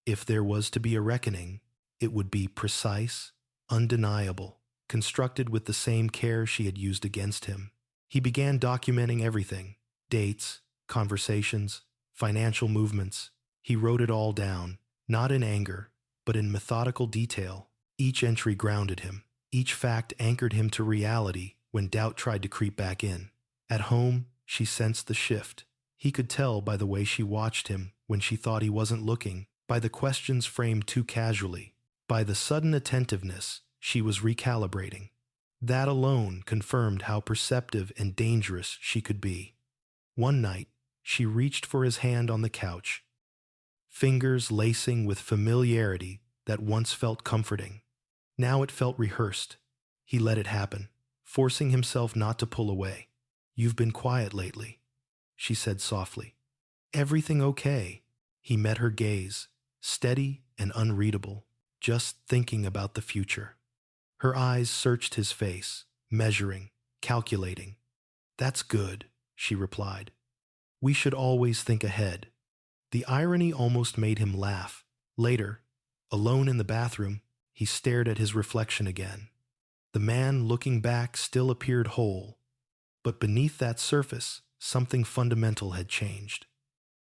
If there was to be a reckoning, it would be precise, undeniable, constructed with the same care she had used against him. He began documenting everything: dates, conversations, financial movements. He wrote it all down, not in anger, but in methodical detail. Each entry grounded him. Each fact anchored him to reality when doubt tried to creep back in. At home, she sensed the shift. He could tell by the way she watched him when she thought he wasn't looking, by the questions framed too casually, by the sudden attentiveness she was recalibrating. That alone confirmed how perceptive and dangerous she could be. One night, she reached for his hand on the couch, fingers lacing with familiarity that once felt comforting. Now it felt rehearsed. He let it happen, forcing himself not to pull away. "You've been quiet lately," she said softly. "Everything okay?" He met her gaze, steady and unreadable, just thinking about the future. Her eyes searched his face, measuring, calculating. "That's good," she replied. "We should always think ahead." The irony almost made him laugh. Later, alone in the bathroom, he stared at his reflection again. The man looking back still appeared whole, but beneath that surface, something fundamental had changed.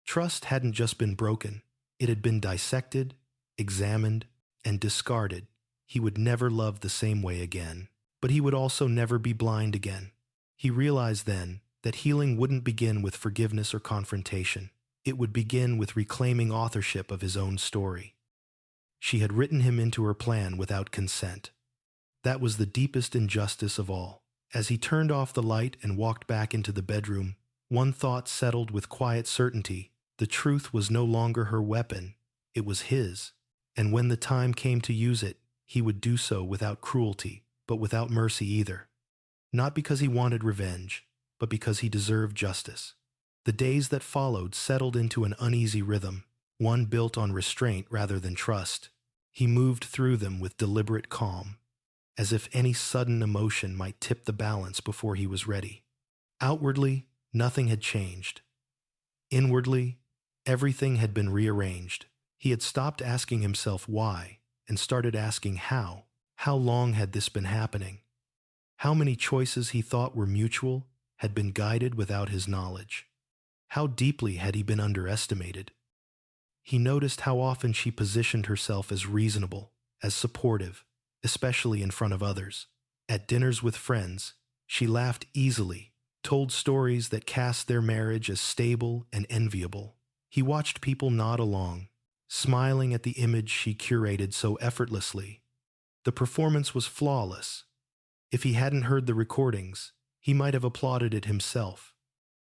Trust hadn't just been broken, it had been dissected, examined, and discarded. He would never love the same way again, but he would also never be blind again. He realized then that healing wouldn't begin with forgiveness or confrontation. It would begin with reclaiming authorship of his own story. She had written him into her plan without consent. That was the deepest injustice of all. As he turned off the light and walked back into the bedroom, one thought settled with quiet certainty. The truth was no longer her weapon, it was his. And when the time came to use it, he would do so without cruelty, but without mercy either. Not because he wanted revenge, but because he deserved justice. The days that followed settled into an uneasy rhythm, one built on restraint rather than trust. He moved through them with deliberate calm, as if any sudden emotion might tip the balance before he was ready. Outwardly, nothing had changed. Inwardly, everything had been rearranged. He had stopped asking himself why and started asking how. How long had this been happening? How many choices he thought were mutual had been guided without his knowledge? How deeply had he been underestimated? He noticed how often she positioned herself as reasonable, as supportive, especially in front of others. At dinners with friends, she laughed easily, told stories that cast their marriage as stable and enviable. He watched people nod along, smiling at the image she curated so effortlessly. The performance was flawless. If he hadn't heard the recordings, he might have applauded it himself.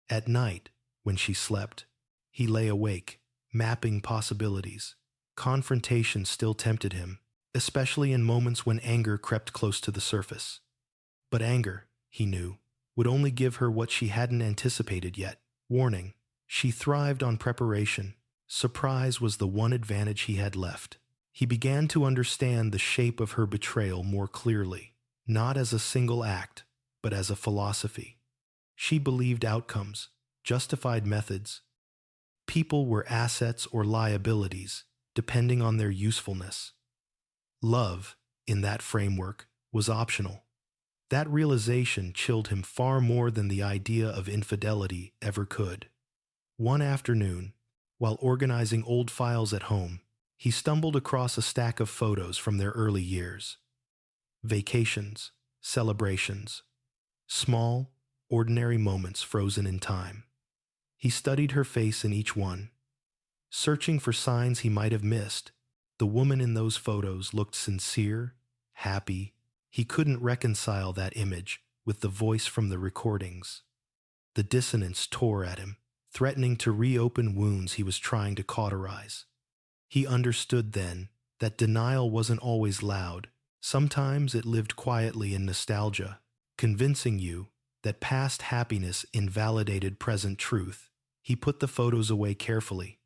At night, when she slept, he lay awake, mapping possibilities. Confrontation still tempted him, especially in moments when anger crept close to the surface. But anger, he knew, would only give her what she hadn't anticipated yet: warning. She thrived on preparation. Surprise was the one advantage he had left. He began to understand the shape of her betrayal more clearly, not as a single act, but as a philosophy. She believed outcomes, justified methods. People were assets or liabilities, depending on their usefulness. Love, in that framework, was optional. That realization chilled him far more than the idea of infidelity ever could. One afternoon, while organizing old files at home, he stumbled across a stack of photos from their early years. Vacations, celebrations, small, ordinary moments frozen in time. He studied her face in each one, searching for signs he might have missed. The woman in those photos looked sincere, happy. He couldn't reconcile that image with the voice from the recordings. The dissonance tore at him, threatening to reopen wounds he was trying to cauterize. He understood then that denial wasn't always loud. Sometimes it lived quietly in nostalgia, convincing you that past happiness invalidated present truth. He put the photos away carefully,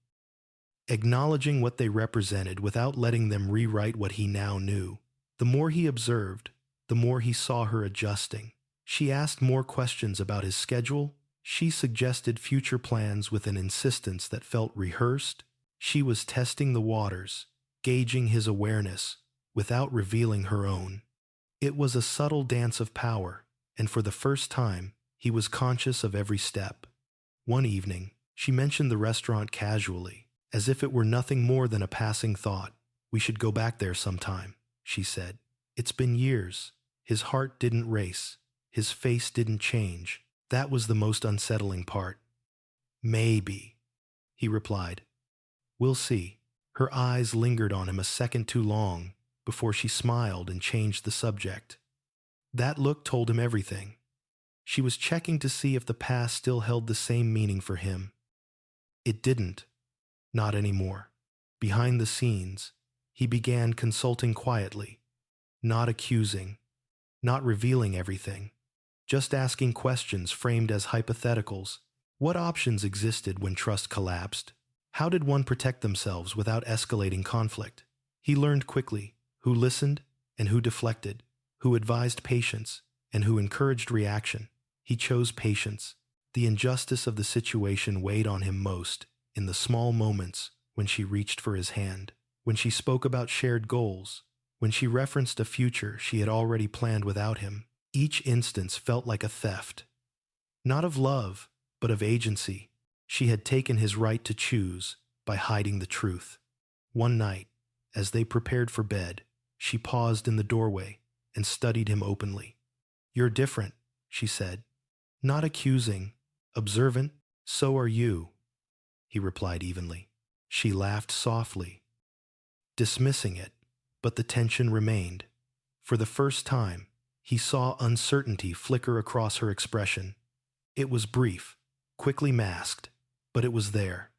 acknowledging what they represented without letting them rewrite what he now knew. The more he observed, the more he saw her adjusting. She asked more questions about his schedule. She suggested future plans with an insistence that felt rehearsed. She was testing the waters, gauging his awareness, without revealing her own. It was a subtle dance of power, and for the first time, he was conscious of every step. One evening, she mentioned the restaurant casually, as if it were nothing more than a passing thought. "We should go back there sometime," she said. "It's been years." His heart didn't race. His face didn't change. That was the most unsettling part. "Maybe," he replied. "We'll see." Her eyes lingered on him a second too long before she smiled and changed the subject. That look told him everything. She was checking to see if the past still held the same meaning for him. It didn't. Not anymore. Behind the scenes, he began consulting quietly, not accusing, not revealing everything, just asking questions framed as hypotheticals. What options existed when trust collapsed? How did one protect themselves without escalating conflict? He learned quickly who listened and who deflected, who advised patience and who encouraged reaction. He chose patience. The injustice of the situation weighed on him most in the small moments when she reached for his hand, when she spoke about shared goals, when she referenced a future she had already planned without him. Each instance felt like a theft. Not of love, but of agency. She had taken his right to choose by hiding the truth. One night, as they prepared for bed, she paused in the doorway and studied him openly. "You're different," she said. "Not accusing, observant." "So are you," he replied evenly. She laughed softly, dismissing it, but the tension remained. For the first time, he saw uncertainty flicker across her expression. It was brief, quickly masked, but it was there.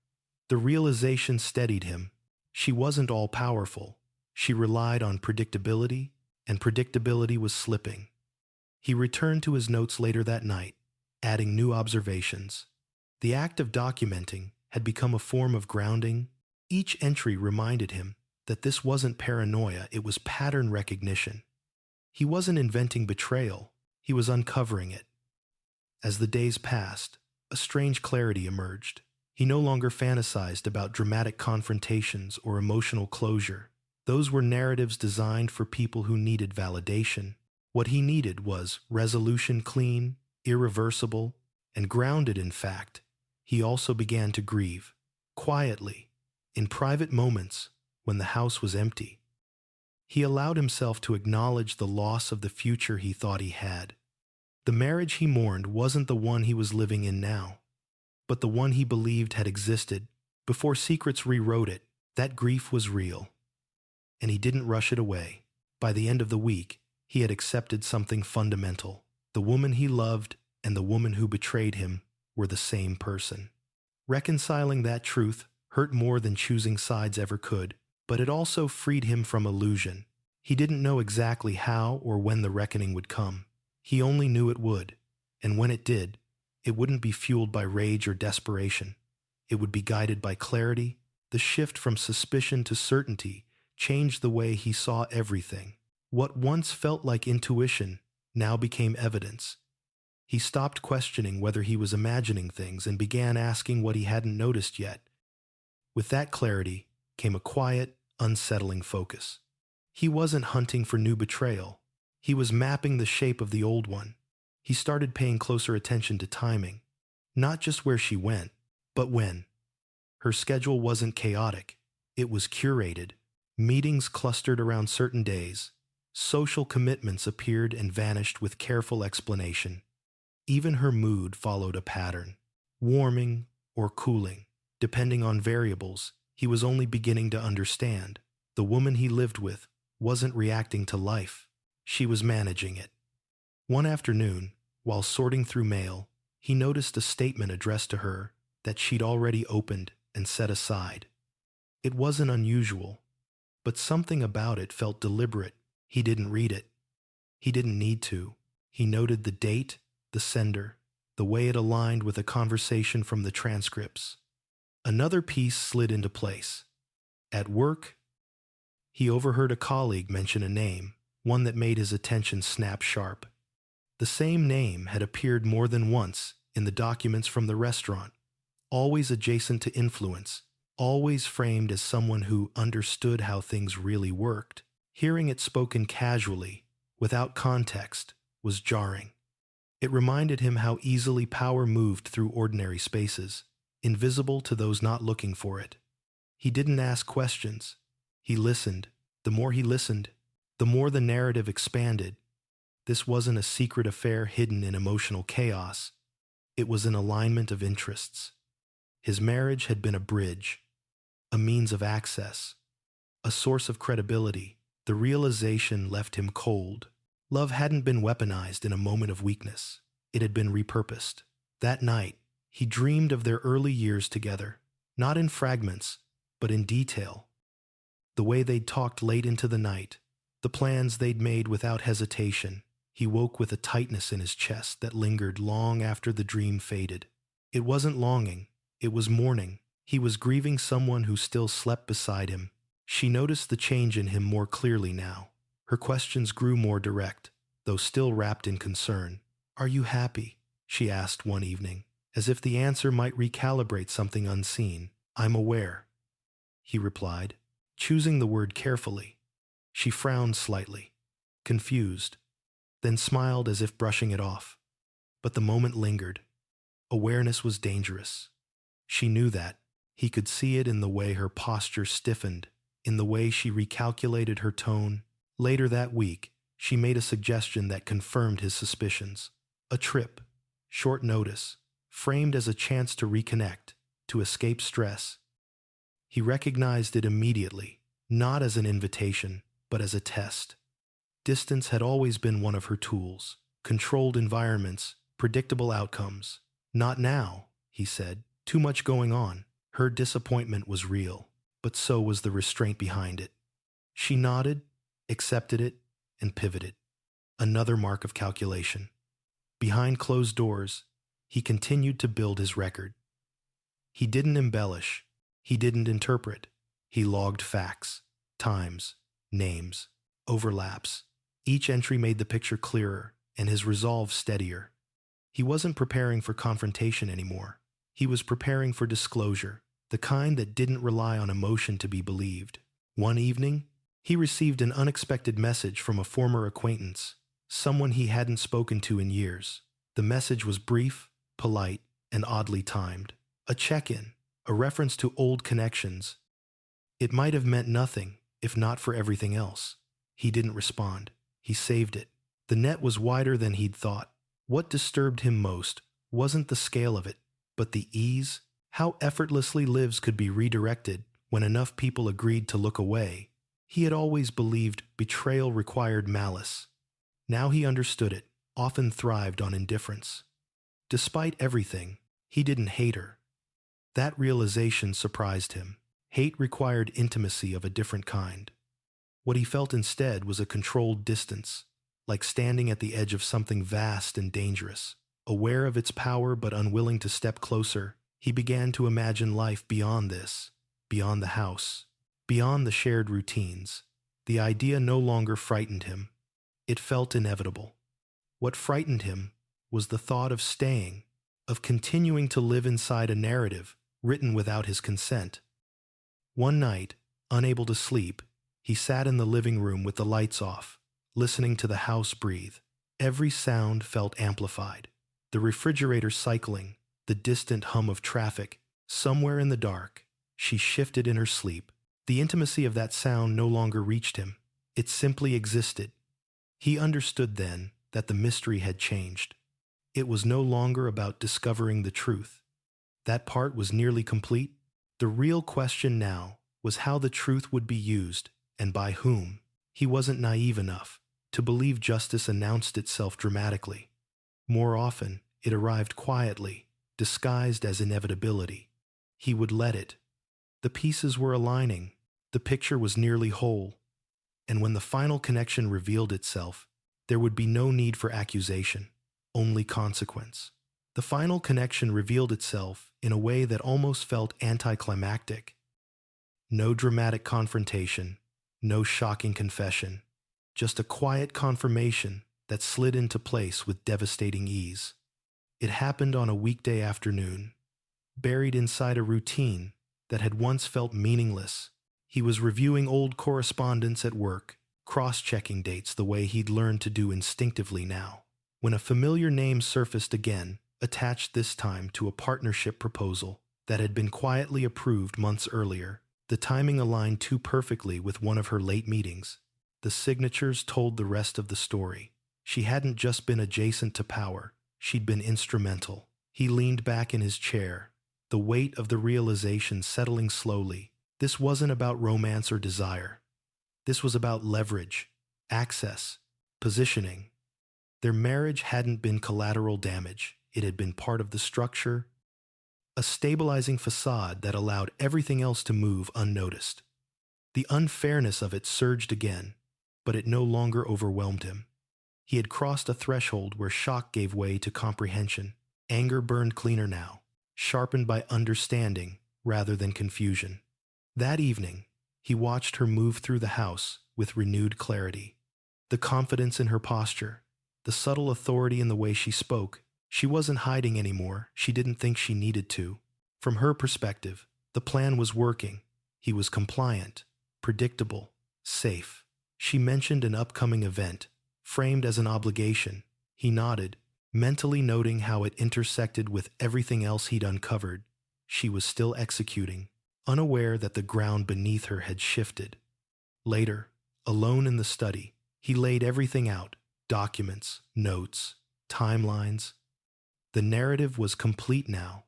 The realization steadied him. She wasn't all-powerful. She relied on predictability, and predictability was slipping. He returned to his notes later that night, adding new observations. The act of documenting had become a form of grounding. Each entry reminded him that this wasn't paranoia, it was pattern recognition. He wasn't inventing betrayal, he was uncovering it. As the days passed, a strange clarity emerged. He no longer fantasized about dramatic confrontations or emotional closure. Those were narratives designed for people who needed validation. What he needed was resolution clean, irreversible, and grounded in fact. He also began to grieve, quietly, in private moments when the house was empty. He allowed himself to acknowledge the loss of the future he thought he had. The marriage he mourned wasn't the one he was living in now, but the one he believed had existed before Secrets rewrote it. That grief was real, and he didn't rush it away. By the end of the week, he had accepted something fundamental. The woman he loved and the woman who betrayed him were the same person. Reconciling that truth hurt more than choosing sides ever could, but it also freed him from illusion. He didn't know exactly how or when the reckoning would come. He only knew it would, and when it did, it wouldn't be fueled by rage or desperation. It would be guided by clarity. The shift from suspicion to certainty changed the way he saw everything. What once felt like intuition now became evidence. He stopped questioning whether he was imagining things and began asking what he hadn't noticed yet. With that clarity came a quiet, unsettling focus. He wasn't hunting for new betrayal. He was mapping the shape of the old one. He started paying closer attention to timing, not just where she went, but when. Her schedule wasn't chaotic. It was curated. Meetings clustered around certain days. Social commitments appeared and vanished with careful explanation. Even her mood followed a pattern, warming or cooling, depending on variables he was only beginning to understand. The woman he lived with wasn't reacting to life. She was managing it. One afternoon, while sorting through mail, he noticed a statement addressed to her that she'd already opened and set aside. It wasn't unusual, but something about it felt deliberate. He didn't read it. He didn't need to. He noted the date, the sender, the way it aligned with a conversation from the transcripts. Another piece slid into place. At work, he overheard a colleague mention a name, one that made his attention snap sharp. The same name had appeared more than once in the documents from the restaurant, always adjacent to influence, always framed as someone who understood how things really worked. Hearing it spoken casually, without context, was jarring. It reminded him how easily power moved through ordinary spaces, invisible to those not looking for it. He didn't ask questions. He listened. The more he listened, the more the narrative expanded. This wasn't a secret affair hidden in emotional chaos. It was an alignment of interests. His marriage had been a bridge, a means of access, a source of credibility. The realization left him cold. Love hadn't been weaponized in a moment of weakness. It had been repurposed. That night, he dreamed of their early years together, not in fragments, but in detail. The way they'd talked late into the night, the plans they'd made without hesitation. He woke with a tightness in his chest that lingered long after the dream faded. It wasn't longing, it was mourning. He was grieving someone who still slept beside him. She noticed the change in him more clearly now. Her questions grew more direct, though still wrapped in concern. "Are you happy?" she asked one evening, as if the answer might recalibrate something unseen. "I'm aware," he replied, choosing the word carefully. She frowned slightly, confused, then smiled as if brushing it off. But the moment lingered. Awareness was dangerous. She knew that. He could see it in the way her posture stiffened, in the way she recalculated her tone. Later that week, she made a suggestion that confirmed his suspicions. A trip, short notice, framed as a chance to reconnect, to escape stress. He recognized it immediately, not as an invitation, but as a test. Distance had always been one of her tools. Controlled environments, predictable outcomes. "Not now," he said. "Too much going on." Her disappointment was real, but so was the restraint behind it. She nodded, accepted it, and pivoted. Another mark of calculation. Behind closed doors, he continued to build his record. He didn't embellish. He didn't interpret. He logged facts, times, names, overlaps. Each entry made the picture clearer and his resolve steadier. He wasn't preparing for confrontation anymore. He was preparing for disclosure, the kind that didn't rely on emotion to be believed. One evening, he received an unexpected message from a former acquaintance, someone he hadn't spoken to in years. The message was brief, polite, and oddly timed. A check-in, a reference to old connections. It might have meant nothing, if not for everything else. He didn't respond. He saved it. The net was wider than he'd thought. What disturbed him most wasn't the scale of it, but the ease, how effortlessly lives could be redirected when enough people agreed to look away. He had always believed betrayal required malice. Now he understood it, often thrived on indifference. Despite everything, he didn't hate her. That realization surprised him. Hate required intimacy of a different kind. What he felt instead was a controlled distance, like standing at the edge of something vast and dangerous. Aware of its power but unwilling to step closer, he began to imagine life beyond this, beyond the house, beyond the shared routines. The idea no longer frightened him. It felt inevitable. What frightened him was the thought of staying, of continuing to live inside a narrative written without his consent. One night, unable to sleep, he sat in the living room with the lights off, listening to the house breathe. Every sound felt amplified. The refrigerator cycling, the distant hum of traffic. Somewhere in the dark, she shifted in her sleep. The intimacy of that sound no longer reached him. It simply existed. He understood then that the mystery had changed. It was no longer about discovering the truth. That part was nearly complete. The real question now was how the truth would be used, and by whom. He wasn't naive enough to believe justice announced itself dramatically. More often, it arrived quietly, disguised as inevitability. He would let it. The pieces were aligning. The picture was nearly whole. And when the final connection revealed itself, there would be no need for accusation, only consequence. The final connection revealed itself in a way that almost felt anticlimactic. No dramatic confrontation, no shocking confession, just a quiet confirmation that slid into place with devastating ease. It happened on a weekday afternoon, buried inside a routine that had once felt meaningless. He was reviewing old correspondence at work, cross-checking dates the way he'd learned to do instinctively now, when a familiar name surfaced again, attached this time to a partnership proposal that had been quietly approved months earlier. The timing aligned too perfectly with one of her late meetings. The signatures told the rest of the story. She hadn't just been adjacent to power, she'd been instrumental. He leaned back in his chair, the weight of the realization settling slowly. This wasn't about romance or desire. This was about leverage, access, positioning. Their marriage hadn't been collateral damage. It had been part of the structure, a stabilizing facade that allowed everything else to move unnoticed. The unfairness of it surged again, but it no longer overwhelmed him. He had crossed a threshold where shock gave way to comprehension. Anger burned cleaner now, sharpened by understanding rather than confusion. That evening, he watched her move through the house with renewed clarity. The confidence in her posture, the subtle authority in the way she spoke. She wasn't hiding anymore. She didn't think she needed to. From her perspective, the plan was working. He was compliant, predictable, safe. She mentioned an upcoming event, framed as an obligation. He nodded, mentally noting how it intersected with everything else he'd uncovered. She was still executing, unaware that the ground beneath her had shifted. Later, alone in the study, he laid everything out: documents, notes, timelines. The narrative was complete now.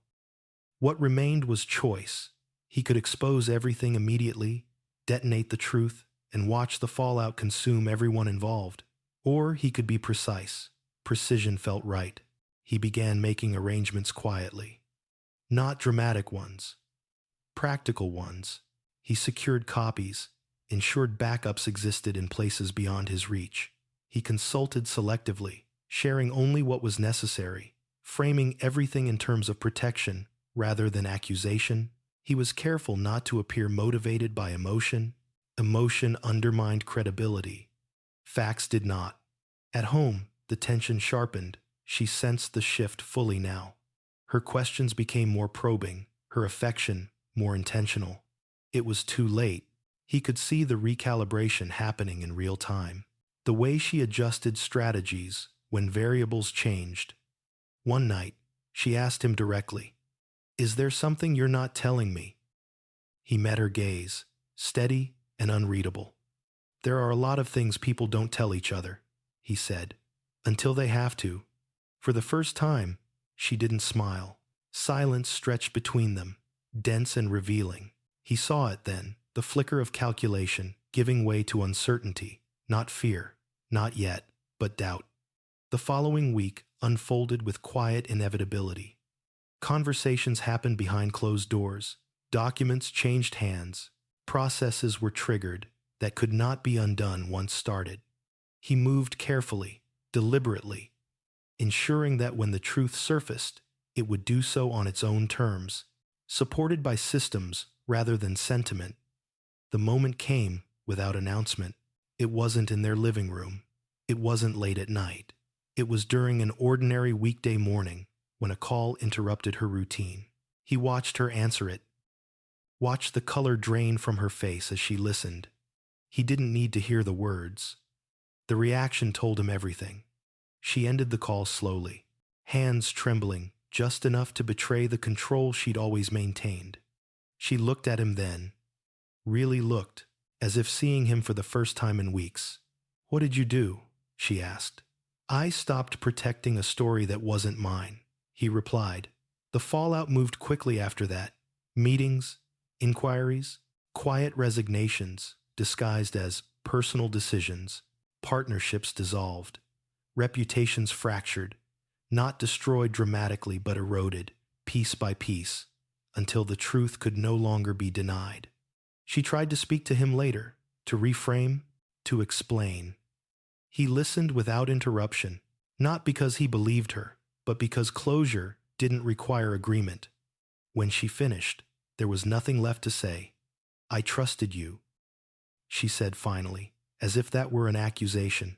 What remained was choice. He could expose everything immediately, detonate the truth, and watch the fallout consume everyone involved. Or he could be precise. Precision felt right. He began making arrangements quietly. Not dramatic ones, practical ones. He secured copies, ensured backups existed in places beyond his reach. He consulted selectively, sharing only what was necessary, framing everything in terms of protection rather than accusation. He was careful not to appear motivated by emotion. Emotion undermined credibility. Facts did not. At home, the tension sharpened. She sensed the shift fully now. Her questions became more probing, her affection more intentional. It was too late. He could see the recalibration happening in real time. The way she adjusted strategies when variables changed. One night, she asked him directly, "Is there something you're not telling me?" He met her gaze, steady and unreadable. "There are a lot of things people don't tell each other," he said, "until they have to." For the first time, she didn't smile. Silence stretched between them, dense and revealing. He saw it then, the flicker of calculation, giving way to uncertainty, not fear, not yet, but doubt. The following week unfolded with quiet inevitability. Conversations happened behind closed doors. Documents changed hands. Processes were triggered that could not be undone once started. He moved carefully, deliberately, ensuring that when the truth surfaced, it would do so on its own terms, supported by systems rather than sentiment. The moment came without announcement. It wasn't in their living room. It wasn't late at night. It was during an ordinary weekday morning when a call interrupted her routine. He watched her answer it, watched the color drain from her face as she listened. He didn't need to hear the words. The reaction told him everything. She ended the call slowly, hands trembling just enough to betray the control she'd always maintained. She looked at him then, really looked, as if seeing him for the first time in weeks. "What did you do?" she asked. "I stopped protecting a story that wasn't mine," he replied. The fallout moved quickly after that. Meetings, inquiries, quiet resignations disguised as personal decisions, partnerships dissolved, reputations fractured, not destroyed dramatically but eroded, piece by piece, until the truth could no longer be denied. She tried to speak to him later, to reframe, to explain. He listened without interruption, not because he believed her, but because closure didn't require agreement. When she finished, there was nothing left to say. "I trusted you," she said finally, as if that were an accusation.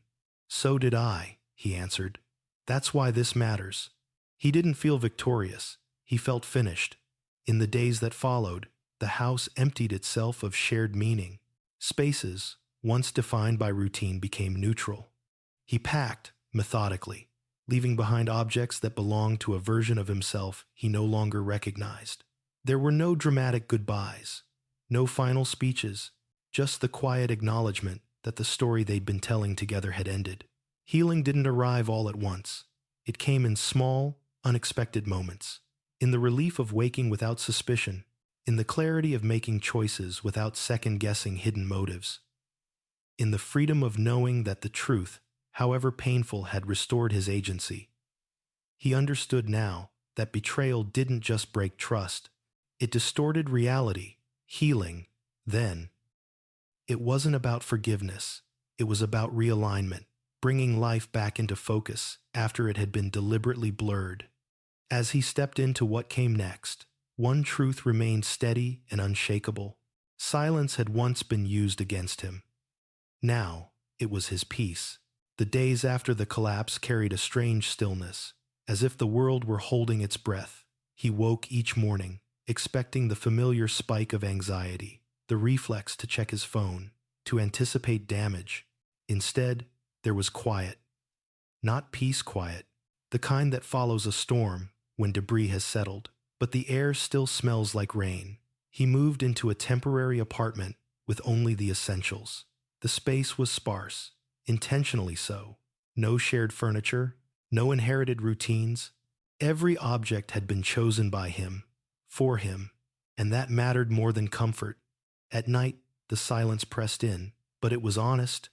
"So did I," he answered. "That's why this matters." He didn't feel victorious. He felt finished. In the days that followed, the house emptied itself of shared meaning. Spaces, once defined by routine, became neutral. He packed, methodically, leaving behind objects that belonged to a version of himself he no longer recognized. There were no dramatic goodbyes, no final speeches, just the quiet acknowledgement that the story they'd been telling together had ended. Healing didn't arrive all at once. It came in small, unexpected moments. In the relief of waking without suspicion, in the clarity of making choices without second-guessing hidden motives, in the freedom of knowing that the truth, however painful, had restored his agency. He understood now that betrayal didn't just break trust, it distorted reality. Healing, then, it wasn't about forgiveness, it was about realignment, bringing life back into focus after it had been deliberately blurred. As he stepped into what came next, one truth remained steady and unshakable. Silence had once been used against him. Now, it was his peace. The days after the collapse carried a strange stillness, as if the world were holding its breath. He woke each morning, expecting the familiar spike of anxiety, the reflex to check his phone, to anticipate damage. Instead, there was quiet. Not peace quiet, the kind that follows a storm when debris has settled, but the air still smells like rain. He moved into a temporary apartment with only the essentials. The space was sparse, intentionally so. No shared furniture, no inherited routines. Every object had been chosen by him, for him, and that mattered more than comfort. At night, the silence pressed in, but it was honest.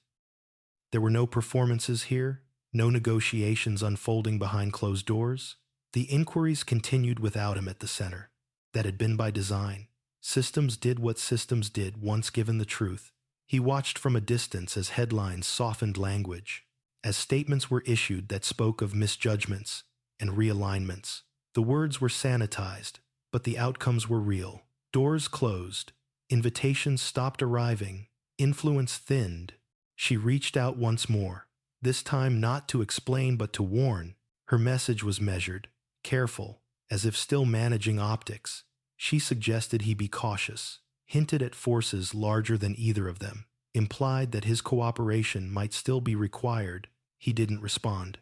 There were no performances here, no negotiations unfolding behind closed doors. The inquiries continued without him at the center. That had been by design. Systems did what systems did once given the truth. He watched from a distance as headlines softened language, as statements were issued that spoke of misjudgments and realignments. The words were sanitized, but the outcomes were real. Doors closed, invitations stopped arriving, influence thinned. She reached out once more, this time not to explain but to warn. Her message was measured, careful, as if still managing optics. She suggested he be cautious, hinted at forces larger than either of them, implied that his cooperation might still be required. He didn't respond.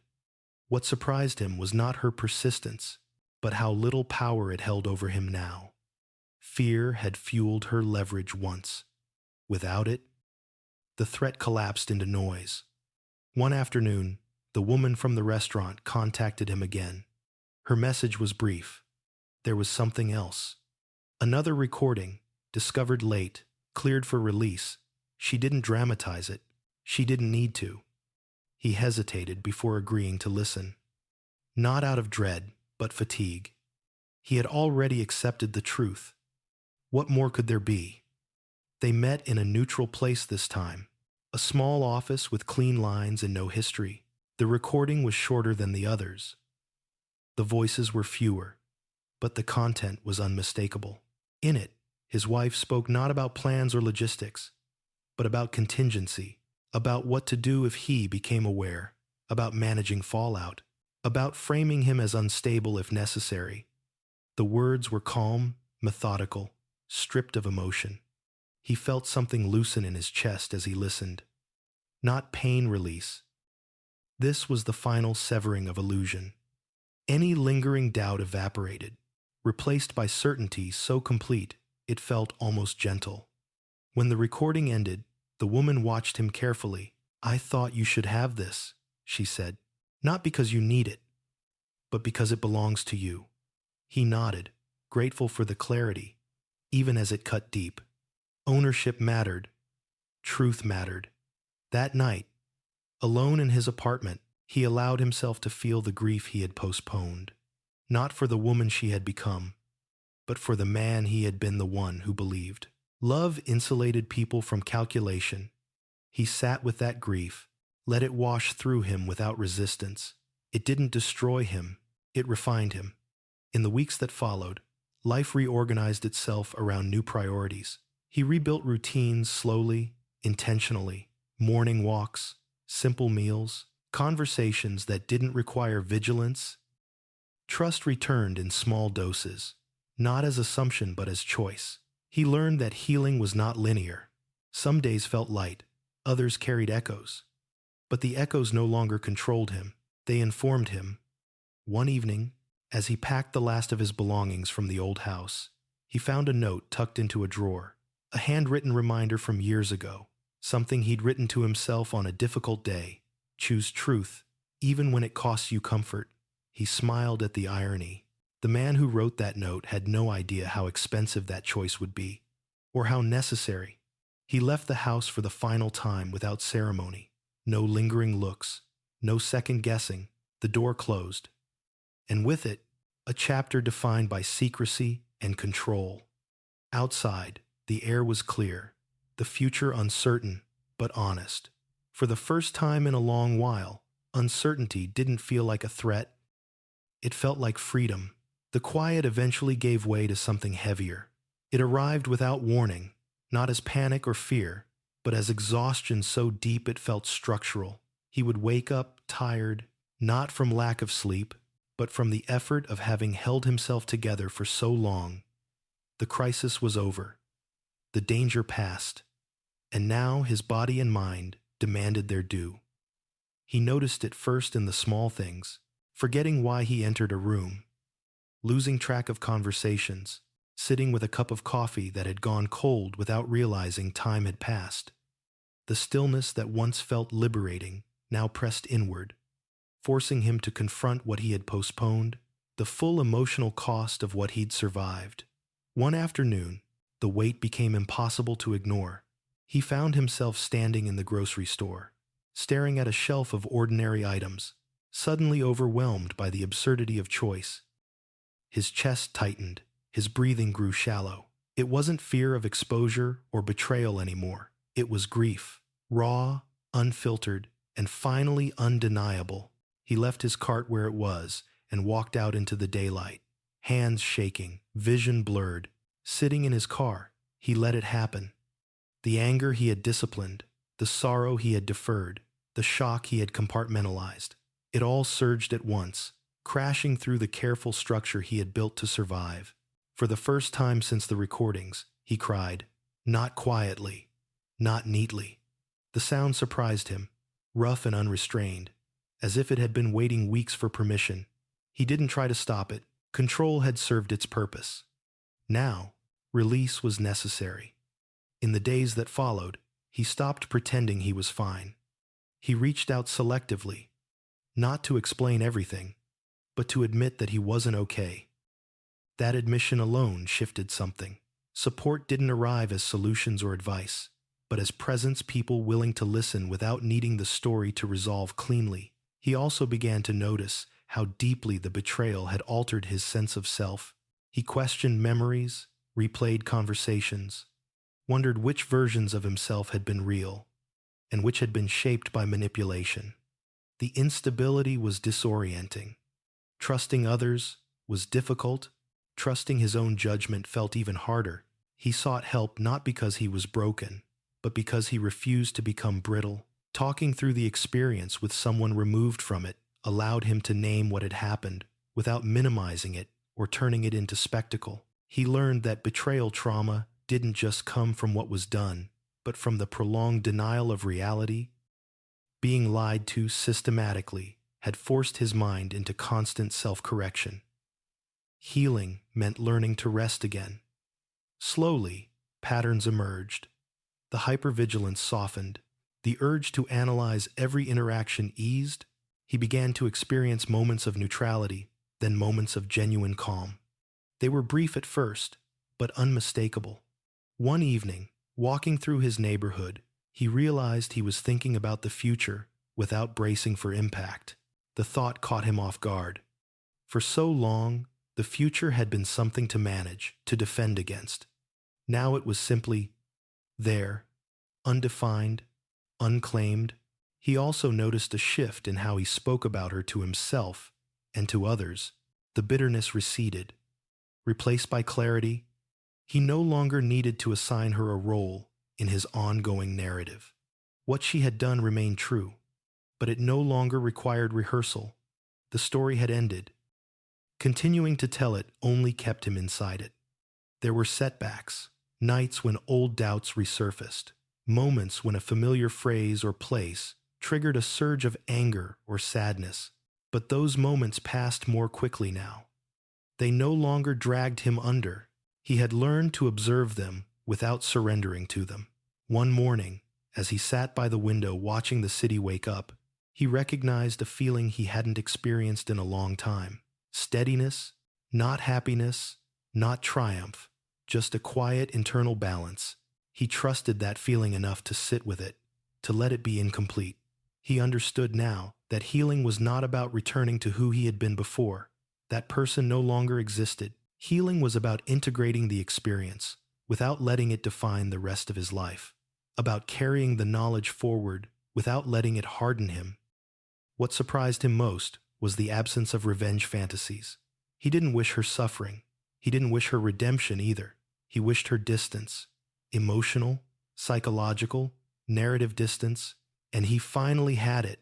What surprised him was not her persistence, but how little power it held over him now. Fear had fueled her leverage once. Without it, the threat collapsed into noise. One afternoon, the woman from the restaurant contacted him again. Her message was brief. There was something else. Another recording, discovered late, cleared for release. She didn't dramatize it. She didn't need to. He hesitated before agreeing to listen. Not out of dread, but fatigue. He had already accepted the truth. What more could there be? They met in a neutral place this time, a small office with clean lines and no history. The recording was shorter than the others. The voices were fewer, but the content was unmistakable. In it, his wife spoke not about plans or logistics, but about contingency, about what to do if he became aware, about managing fallout, about framing him as unstable if necessary. The words were calm, methodical, stripped of emotion. He felt something loosen in his chest as he listened. Not pain release. This was the final severing of illusion. Any lingering doubt evaporated, replaced by certainty so complete it felt almost gentle. When the recording ended, the woman watched him carefully. "I thought you should have this," she said. "Not because you need it, but because it belongs to you." He nodded, grateful for the clarity, even as it cut deep. Ownership mattered. Truth mattered. That night, alone in his apartment, he allowed himself to feel the grief he had postponed. Not for the woman she had become, but for the man he had been, the one who believed. Love insulated people from calculation. He sat with that grief, let it wash through him without resistance. It didn't destroy him, it refined him. In the weeks that followed, life reorganized itself around new priorities. He rebuilt routines slowly, intentionally, morning walks, simple meals, conversations that didn't require vigilance. Trust returned in small doses, not as assumption but as choice. He learned that healing was not linear. Some days felt light, others carried echoes. But the echoes no longer controlled him, they informed him. One evening, as he packed the last of his belongings from the old house, he found a note tucked into a drawer, a handwritten reminder from years ago, something he'd written to himself on a difficult day. Choose truth, even when it costs you comfort. He smiled at the irony. The man who wrote that note had no idea how expensive that choice would be, or how necessary. He left the house for the final time without ceremony. No lingering looks, no second guessing. The door closed. And with it, a chapter defined by secrecy and control. Outside, the air was clear, the future uncertain, but honest. For the first time in a long while, uncertainty didn't feel like a threat. It felt like freedom. The quiet eventually gave way to something heavier. It arrived without warning, not as panic or fear, but as exhaustion so deep it felt structural. He would wake up tired, not from lack of sleep, but from the effort of having held himself together for so long. The crisis was over. The danger passed. And now his body and mind demanded their due. He noticed it first in the small things, forgetting why he entered a room, losing track of conversations, sitting with a cup of coffee that had gone cold without realizing time had passed. The stillness that once felt liberating now pressed inward, forcing him to confront what he had postponed, the full emotional cost of what he'd survived. One afternoon, the weight became impossible to ignore. He found himself standing in the grocery store, staring at a shelf of ordinary items, suddenly overwhelmed by the absurdity of choice. His chest tightened, his breathing grew shallow. It wasn't fear of exposure or betrayal anymore. It was grief, raw, unfiltered, and finally undeniable. He left his cart where it was and walked out into the daylight, hands shaking, vision blurred. Sitting in his car, he let it happen. The anger he had disciplined, the sorrow he had deferred, the shock he had compartmentalized. It all surged at once, crashing through the careful structure he had built to survive. For the first time since the recordings, he cried, not quietly, not neatly. The sound surprised him, rough and unrestrained, as if it had been waiting weeks for permission. He didn't try to stop it. Control had served its purpose. Now, release was necessary. In the days that followed, he stopped pretending he was fine. He reached out selectively, not to explain everything, but to admit that he wasn't okay. That admission alone shifted something. Support didn't arrive as solutions or advice, but as presence, people willing to listen without needing the story to resolve cleanly. He also began to notice how deeply the betrayal had altered his sense of self. He questioned memories, replayed conversations, wondered which versions of himself had been real and which had been shaped by manipulation. The instability was disorienting. Trusting others was difficult. Trusting his own judgment felt even harder. He sought help not because he was broken, but because he refused to become brittle. Talking through the experience with someone removed from it allowed him to name what had happened without minimizing it or turning it into spectacle. He learned that betrayal trauma didn't just come from what was done, but from the prolonged denial of reality. Being lied to systematically had forced his mind into constant self-correction. Healing meant learning to rest again. Slowly, patterns emerged. The hypervigilance softened. The urge to analyze every interaction eased. He began to experience moments of neutrality, then moments of genuine calm. They were brief at first, but unmistakable. One evening, walking through his neighborhood, he realized he was thinking about the future without bracing for impact. The thought caught him off guard. For so long, the future had been something to manage, to defend against. Now it was simply there, undefined, unclaimed. He also noticed a shift in how he spoke about her to himself and to others. The bitterness receded, replaced by clarity. He no longer needed to assign her a role in his ongoing narrative. What she had done remained true, but it no longer required rehearsal. The story had ended. Continuing to tell it only kept him inside it. There were setbacks, nights when old doubts resurfaced, moments when a familiar phrase or place triggered a surge of anger or sadness. But those moments passed more quickly now. They no longer dragged him under. He had learned to observe them without surrendering to them. One morning, as he sat by the window watching the city wake up, he recognized a feeling he hadn't experienced in a long time. Steadiness, not happiness, not triumph, just a quiet internal balance. He trusted that feeling enough to sit with it, to let it be incomplete. He understood now that healing was not about returning to who he had been before. That person no longer existed. Healing was about integrating the experience without letting it define the rest of his life, about carrying the knowledge forward without letting it harden him. What surprised him most was the absence of revenge fantasies. He didn't wish her suffering. He didn't wish her redemption either. He wished her distance, emotional, psychological, narrative distance, and he finally had it.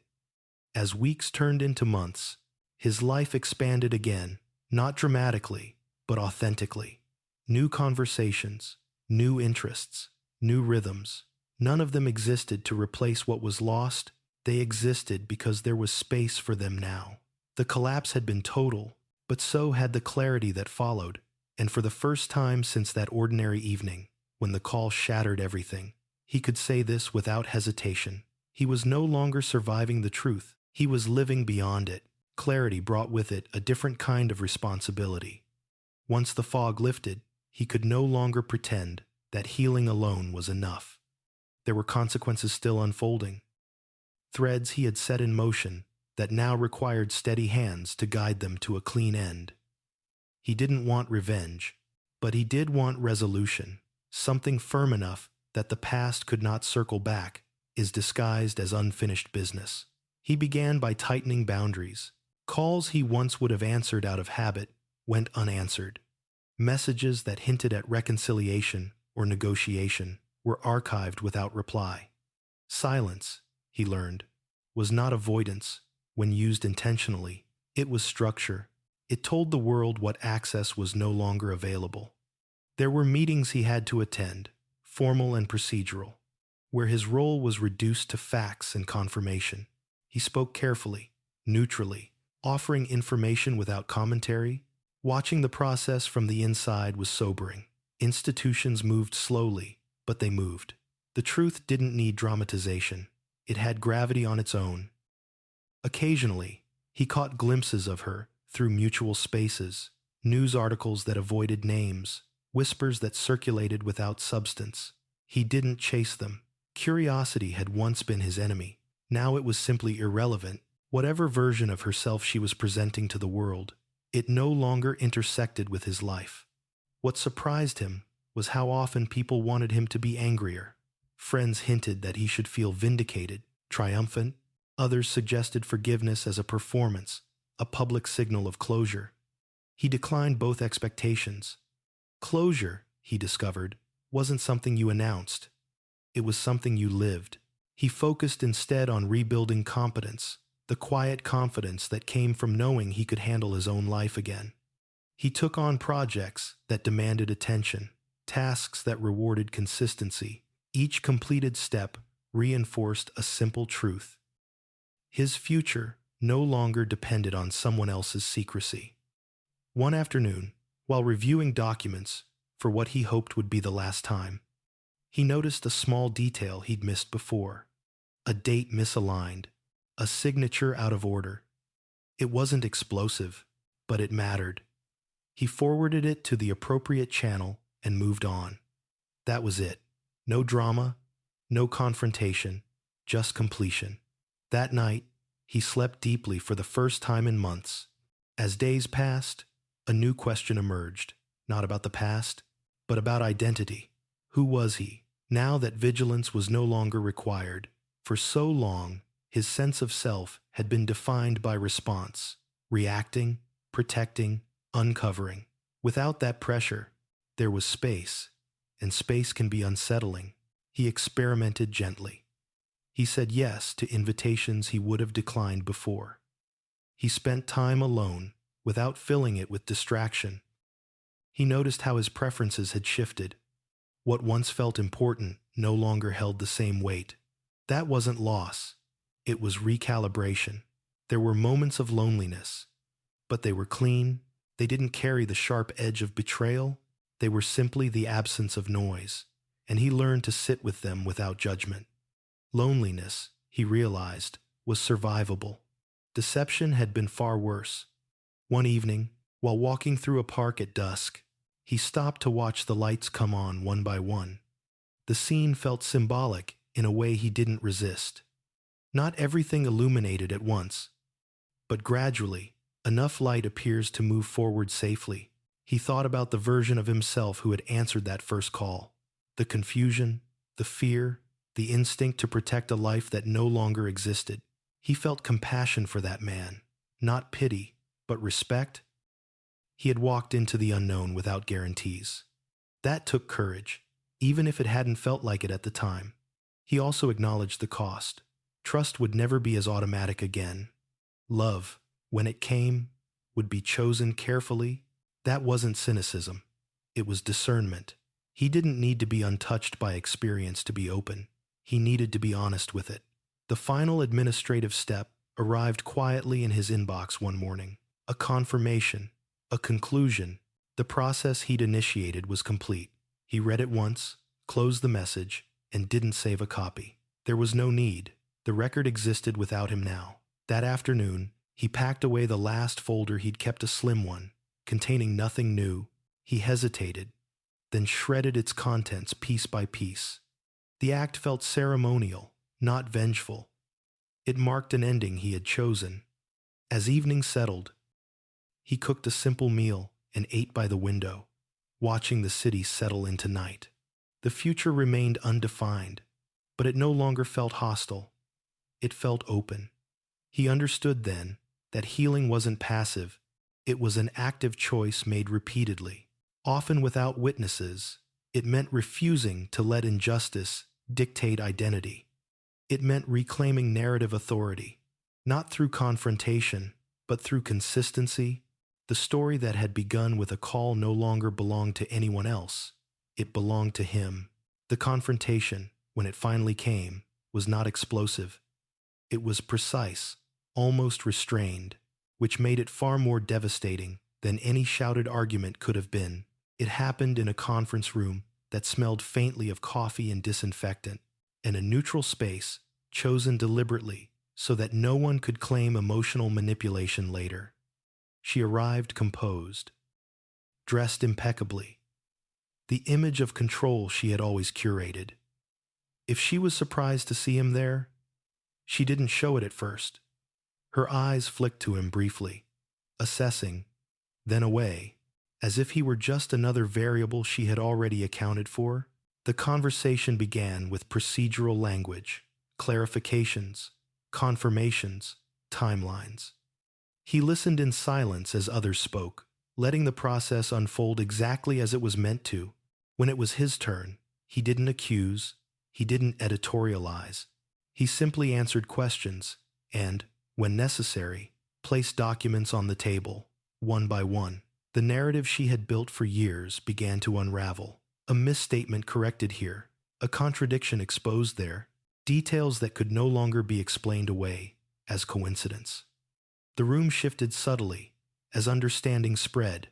As weeks turned into months, his life expanded again, not dramatically, but authentically. New conversations, new interests, new rhythms. None of them existed to replace what was lost. They existed because there was space for them now. The collapse had been total, but so had the clarity that followed. And for the first time since that ordinary evening, when the call shattered everything, he could say this without hesitation. He was no longer surviving the truth. He was living beyond it. Clarity brought with it a different kind of responsibility. Once the fog lifted, he could no longer pretend that healing alone was enough. There were consequences still unfolding. Threads he had set in motion that now required steady hands to guide them to a clean end. He didn't want revenge, but he did want resolution, something firm enough that the past could not circle back, is disguised as unfinished business. He began by tightening boundaries. Calls he once would have answered out of habit went unanswered. Messages that hinted at reconciliation or negotiation were archived without reply. Silence, he learned, was not avoidance. When used intentionally, it was structure. It told the world what access was no longer available. There were meetings he had to attend, formal and procedural, where his role was reduced to facts and confirmation. He spoke carefully, neutrally, offering information without commentary. Watching the process from the inside was sobering. Institutions moved slowly, but they moved. The truth didn't need dramatization. It had gravity on its own. Occasionally, he caught glimpses of her through mutual spaces, news articles that avoided names, whispers that circulated without substance. He didn't chase them. Curiosity had once been his enemy. Now it was simply irrelevant. Whatever version of herself she was presenting to the world, it no longer intersected with his life. What surprised him was how often people wanted him to be angrier. Friends hinted that he should feel vindicated, triumphant. Others suggested forgiveness as a performance, a public signal of closure. He declined both expectations. Closure, he discovered, wasn't something you announced. It was something you lived. He focused instead on rebuilding competence, the quiet confidence that came from knowing he could handle his own life again. He took on projects that demanded attention, tasks that rewarded consistency. Each completed step reinforced a simple truth. His future no longer depended on someone else's secrecy. One afternoon, while reviewing documents for what he hoped would be the last time, he noticed a small detail he'd missed before. A date misaligned, a signature out of order. It wasn't explosive, but it mattered. He forwarded it to the appropriate channel and moved on. That was it. No drama, no confrontation, just completion. That night, he slept deeply for the first time in months. As days passed, a new question emerged, not about the past, but about identity. Who was he, now that vigilance was no longer required? For so long, his sense of self had been defined by response, reacting, protecting, uncovering. Without that pressure, there was space, and space can be unsettling. He experimented gently. He said yes to invitations he would have declined before. He spent time alone, without filling it with distraction. He noticed how his preferences had shifted. What once felt important no longer held the same weight. That wasn't loss. It was recalibration. There were moments of loneliness, but they were clean. They didn't carry the sharp edge of betrayal. They were simply the absence of noise, and he learned to sit with them without judgment. Loneliness, he realized, was survivable. Deception had been far worse. One evening, while walking through a park at dusk, he stopped to watch the lights come on one by one. The scene felt symbolic in a way he didn't resist. Not everything illuminated at once, but gradually, enough light appears to move forward safely. He thought about the version of himself who had answered that first call. The confusion, the fear, the instinct to protect a life that no longer existed. He felt compassion for that man, not pity, but respect. He had walked into the unknown without guarantees. That took courage, even if it hadn't felt like it at the time. He also acknowledged the cost. Trust would never be as automatic again. Love, when it came, would be chosen carefully. That wasn't cynicism. It was discernment. He didn't need to be untouched by experience to be open. He needed to be honest with it. The final administrative step arrived quietly in his inbox one morning. A confirmation, a conclusion. The process he'd initiated was complete. He read it once, closed the message, and didn't save a copy. There was no need. The record existed without him now. That afternoon, he packed away the last folder. He'd kept, a slim one, containing nothing new. He hesitated, then shredded its contents piece by piece. The act felt ceremonial, not vengeful. It marked an ending he had chosen. As evening settled, he cooked a simple meal and ate by the window, watching the city settle into night. The future remained undefined, but it no longer felt hostile. It felt open. He understood then that healing wasn't passive. It was an active choice made repeatedly, often without witnesses. It meant refusing to let injustice dictate identity. It meant reclaiming narrative authority, not through confrontation, but through consistency. The story that had begun with a call no longer belonged to anyone else. It belonged to him. The confrontation, when it finally came, was not explosive. It was precise, almost restrained, which made it far more devastating than any shouted argument could have been. It happened in a conference room that smelled faintly of coffee and disinfectant, in a neutral space chosen deliberately so that no one could claim emotional manipulation later. She arrived composed, dressed impeccably, the image of control she had always curated. If she was surprised to see him there, she didn't show it at first. Her eyes flicked to him briefly, assessing, then away, as if he were just another variable she had already accounted for. The conversation began with procedural language, clarifications, confirmations, timelines. He listened in silence as others spoke, letting the process unfold exactly as it was meant to. When it was his turn, he didn't accuse, he didn't editorialize. He simply answered questions and, when necessary, placed documents on the table, one by one. The narrative she had built for years began to unravel. A misstatement corrected here, a contradiction exposed there, details that could no longer be explained away as coincidence. The room shifted subtly as understanding spread,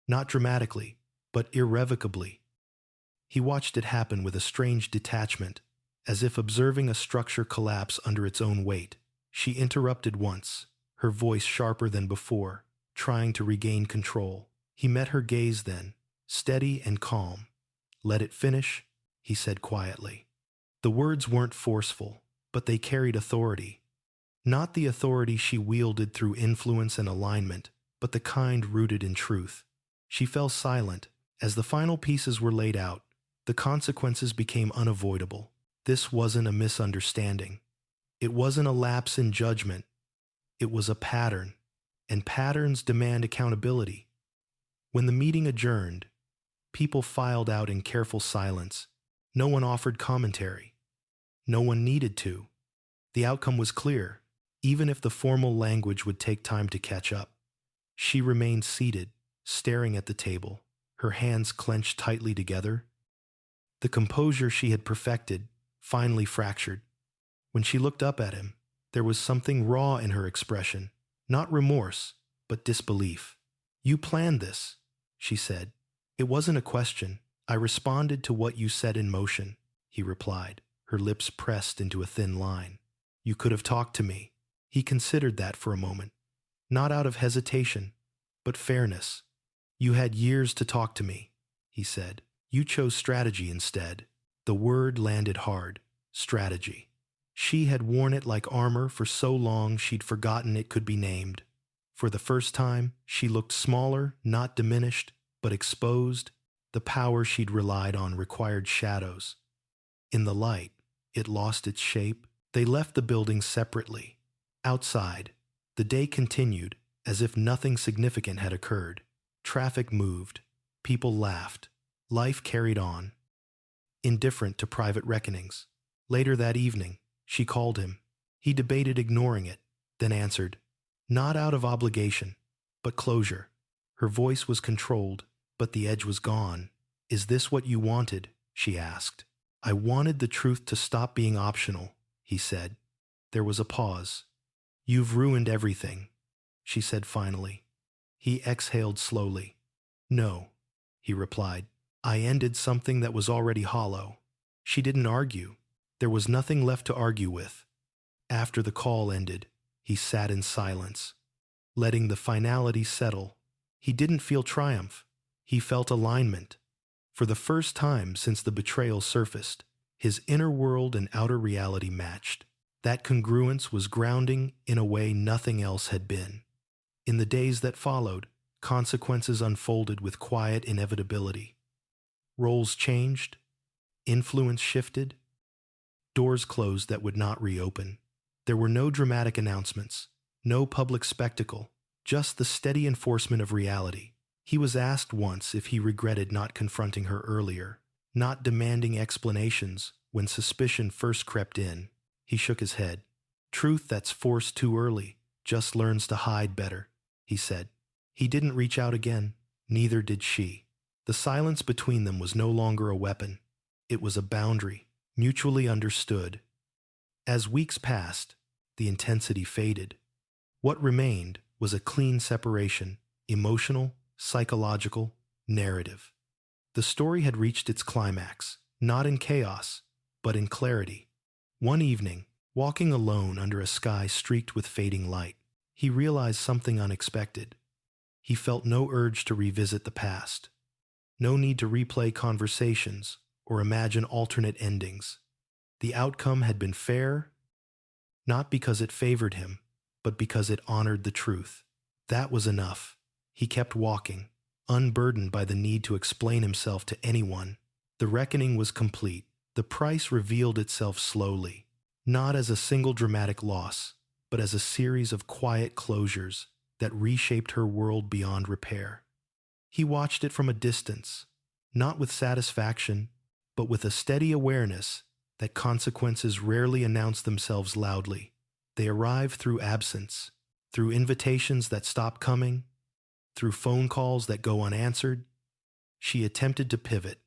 not dramatically, but irrevocably. He watched it happen with a strange detachment, as if observing a structure collapse under its own weight. She interrupted once, her voice sharper than before, trying to regain control. He met her gaze then, steady and calm. "Let it finish," he said quietly. The words weren't forceful, but they carried authority. Not the authority she wielded through influence and alignment, but the kind rooted in truth. She fell silent. As the final pieces were laid out, the consequences became unavoidable. This wasn't a misunderstanding. It wasn't a lapse in judgment, it was a pattern, and patterns demand accountability. When the meeting adjourned, people filed out in careful silence. No one offered commentary. No one needed to. The outcome was clear, even if the formal language would take time to catch up. She remained seated, staring at the table, her hands clenched tightly together. The composure she had perfected finally fractured. When she looked up at him, there was something raw in her expression, not remorse, but disbelief. "You planned this," she said. "It wasn't a question. I responded to what you set in motion," he replied, her lips pressed into a thin line. "You could have talked to me." He considered that for a moment, not out of hesitation, but fairness. "You had years to talk to me," he said. "You chose strategy instead." The word landed hard. Strategy. She had worn it like armor for so long she'd forgotten it could be named. For the first time, she looked smaller, not diminished, but exposed. The power she'd relied on required shadows. In the light, it lost its shape. They left the building separately. Outside, the day continued as if nothing significant had occurred. Traffic moved. People laughed. Life carried on, indifferent to private reckonings. Later that evening, she called him. He debated ignoring it, then answered, not out of obligation, but closure. Her voice was controlled, but the edge was gone. "Is this what you wanted?" she asked. "I wanted the truth to stop being optional," he said. There was a pause. "You've ruined everything," she said finally. He exhaled slowly. "No," he replied. "I ended something that was already hollow." She didn't argue. There was nothing left to argue with. After the call ended, he sat in silence, letting the finality settle. He didn't feel triumph. He felt alignment. For the first time since the betrayal surfaced, his inner world and outer reality matched. That congruence was grounding in a way nothing else had been. In the days that followed, consequences unfolded with quiet inevitability. Roles changed, influence shifted, doors closed that would not reopen. There were no dramatic announcements, no public spectacle, just the steady enforcement of reality. He was asked once if he regretted not confronting her earlier, not demanding explanations when suspicion first crept in. He shook his head. "Truth that's forced too early just learns to hide better," he said. He didn't reach out again, neither did she. The silence between them was no longer a weapon. It was a boundary, mutually understood. As weeks passed, the intensity faded. What remained was a clean separation, emotional, psychological, narrative. The story had reached its climax, not in chaos, but in clarity. One evening, walking alone under a sky streaked with fading light, he realized something unexpected. He felt no urge to revisit the past, no need to replay conversations or imagine alternate endings. The outcome had been fair, not because it favored him, but because it honored the truth. That was enough. He kept walking, unburdened by the need to explain himself to anyone. The reckoning was complete. The price revealed itself slowly, not as a single dramatic loss, but as a series of quiet closures that reshaped her world beyond repair. He watched it from a distance, not with satisfaction, but with a steady awareness that consequences rarely announce themselves loudly. They arrive through absence, through invitations that stop coming, through phone calls that go unanswered. She attempted to pivot,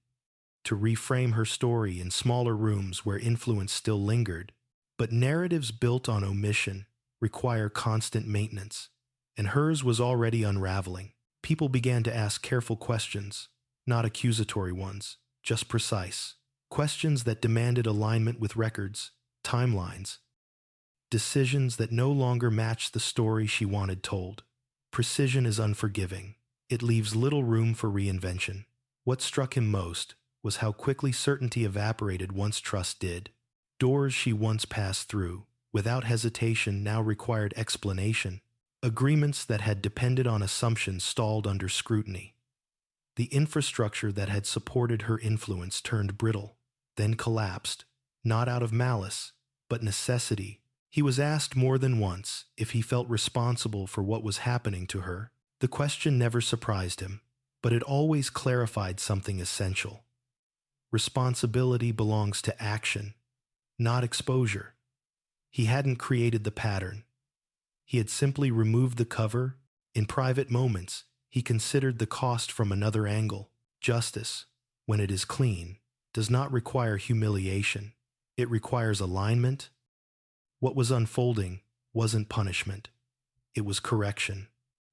to reframe her story in smaller rooms where influence still lingered. But narratives built on omission require constant maintenance, and hers was already unraveling. People began to ask careful questions, not accusatory ones, just precise. Questions that demanded alignment with records, timelines, decisions that no longer matched the story she wanted told. Precision is unforgiving. It leaves little room for reinvention. What struck him most was how quickly certainty evaporated once trust did. Doors she once passed through, without hesitation, now required explanation. Agreements that had depended on assumptions stalled under scrutiny. The infrastructure that had supported her influence turned brittle, then collapsed, not out of malice, but necessity. He was asked more than once if he felt responsible for what was happening to her. The question never surprised him, but it always clarified something essential. Responsibility belongs to action, not exposure. He hadn't created the pattern. He had simply removed the cover. In private moments, he considered the cost from another angle. Justice, when it is clean, does not require humiliation. It requires alignment. What was unfolding wasn't punishment. It was correction.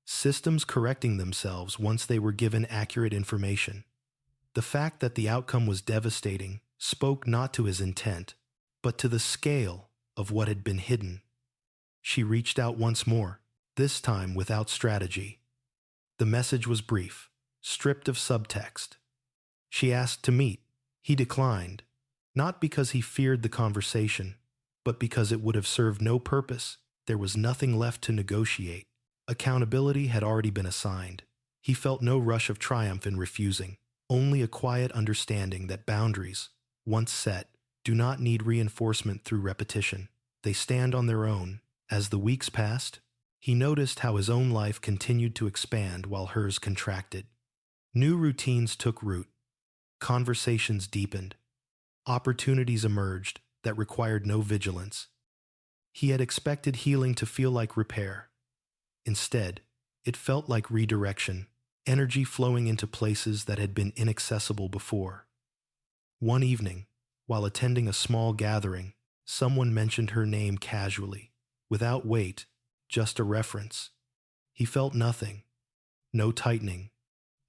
Systems correcting themselves once they were given accurate information. The fact that the outcome was devastating spoke not to his intent, but to the scale of what had been hidden. She reached out once more, this time without strategy. The message was brief, stripped of subtext. She asked to meet. He declined, not because he feared the conversation, but because it would have served no purpose. There was nothing left to negotiate. Accountability had already been assigned. He felt no rush of triumph in refusing, only a quiet understanding that boundaries, once set, do not need reinforcement through repetition. They stand on their own. As the weeks passed, he noticed how his own life continued to expand while hers contracted. New routines took root. Conversations deepened. Opportunities emerged that required no vigilance. He had expected healing to feel like repair. Instead, it felt like redirection, energy flowing into places that had been inaccessible before. One evening, while attending a small gathering, someone mentioned her name casually, without weight, just a reference. He felt nothing, no tightening,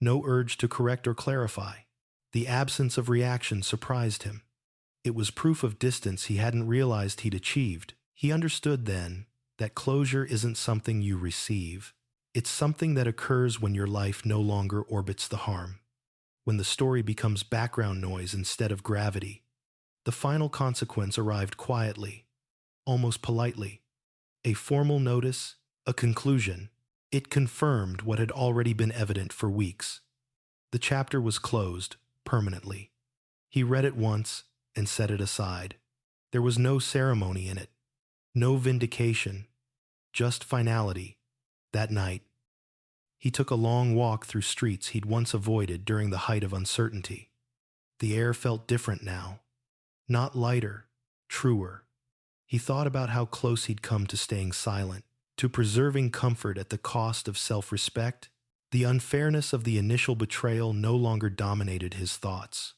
no urge to correct or clarify. The absence of reaction surprised him. It was proof of distance he hadn't realized he'd achieved. He understood then that closure isn't something you receive. It's something that occurs when your life no longer orbits the harm, when the story becomes background noise instead of gravity. The final consequence arrived quietly, almost politely. A formal notice, a conclusion. It confirmed what had already been evident for weeks. The chapter was closed, permanently. He read it once and set it aside. There was no ceremony in it, no vindication, just finality. That night, he took a long walk through streets he'd once avoided during the height of uncertainty. The air felt different now, not lighter, truer. He thought about how close he'd come to staying silent, to preserving comfort at the cost of self-respect. The unfairness of the initial betrayal no longer dominated his thoughts.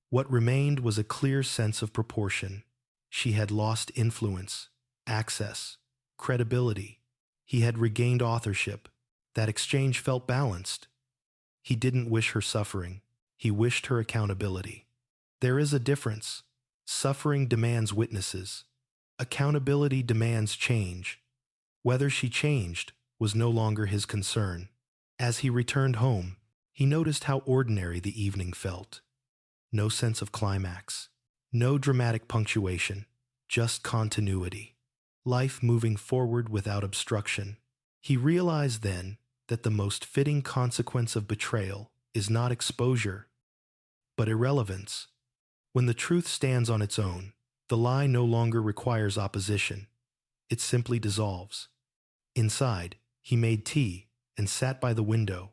What remained was a clear sense of proportion. She had lost influence, access, credibility. He had regained authorship. That exchange felt balanced. He didn't wish her suffering. He wished her accountability. There is a difference. Suffering demands witnesses. Accountability demands change. Whether she changed was no longer his concern. As he returned home, he noticed how ordinary the evening felt. No sense of climax, no dramatic punctuation, just continuity. Life moving forward without obstruction. He realized then that the most fitting consequence of betrayal is not exposure, but irrelevance. When the truth stands on its own, the lie no longer requires opposition. It simply dissolves. Inside, he made tea and sat by the window,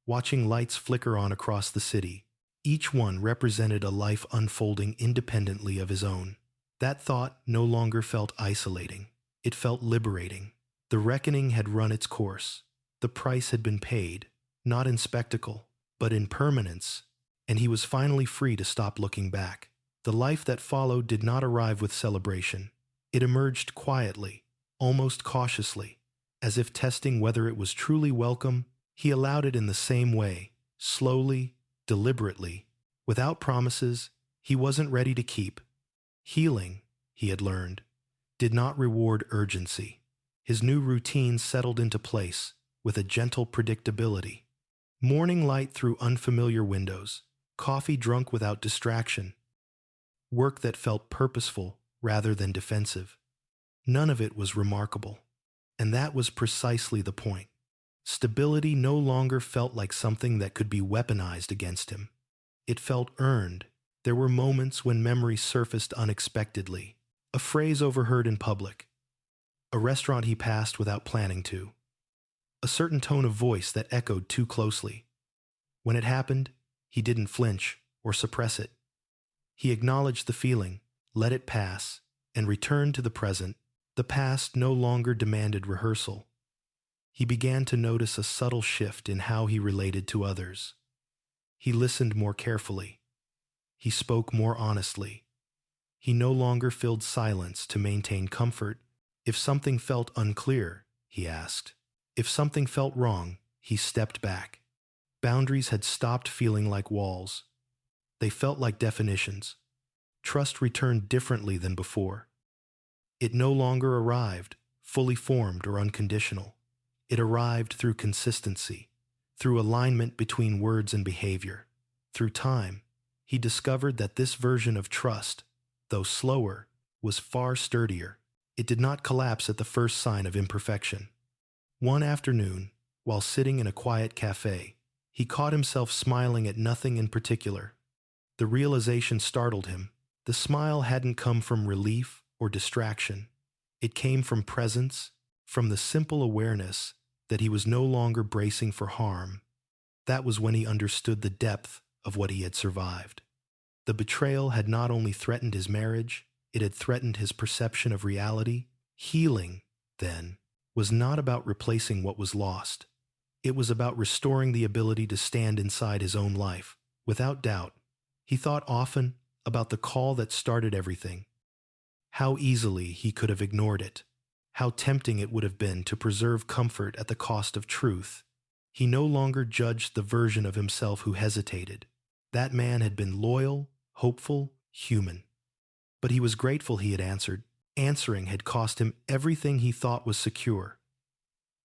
watching lights flicker on across the city. Each one represented a life unfolding independently of his own. That thought no longer felt isolating. It felt liberating. The reckoning had run its course. The price had been paid, not in spectacle, but in permanence, and he was finally free to stop looking back. The life that followed did not arrive with celebration. It emerged quietly, almost cautiously, as if testing whether it was truly welcome. He allowed it in the same way, slowly, deliberately, without promises he wasn't ready to keep. Healing, he had learned, did not reward urgency. His new routine settled into place with a gentle predictability. Morning light through unfamiliar windows, coffee drunk without distraction, work that felt purposeful rather than defensive. None of it was remarkable, and that was precisely the point. Stability no longer felt like something that could be weaponized against him. It felt earned. There were moments when memory surfaced unexpectedly. A phrase overheard in public, a restaurant he passed without planning to, a certain tone of voice that echoed too closely. When it happened, he didn't flinch or suppress it. He acknowledged the feeling, let it pass, and returned to the present. The past no longer demanded rehearsal. He began to notice a subtle shift in how he related to others. He listened more carefully. He spoke more honestly. He no longer filled silence to maintain comfort. If something felt unclear, he asked. If something felt wrong, he stepped back. Boundaries had stopped feeling like walls. They felt like definitions. Trust returned differently than before. It no longer arrived, fully formed or unconditional. It arrived through consistency, through alignment between words and behavior. Through time, he discovered that this version of trust, though slower, was far sturdier. It did not collapse at the first sign of imperfection. One afternoon, while sitting in a quiet cafe, he caught himself smiling at nothing in particular. The realization startled him. The smile hadn't come from relief or distraction. It came from presence, from the simple awareness that he was no longer bracing for harm. That was when he understood the depth of what he had survived. The betrayal had not only threatened his marriage, it had threatened his perception of reality. Healing, then, was not about replacing what was lost. It was about restoring the ability to stand inside his own life, without doubt. He thought often about the call that started everything. How easily he could have ignored it. How tempting it would have been to preserve comfort at the cost of truth. He no longer judged the version of himself who hesitated. That man had been loyal, hopeful, human. But he was grateful he had answered. Answering had cost him everything he thought was secure.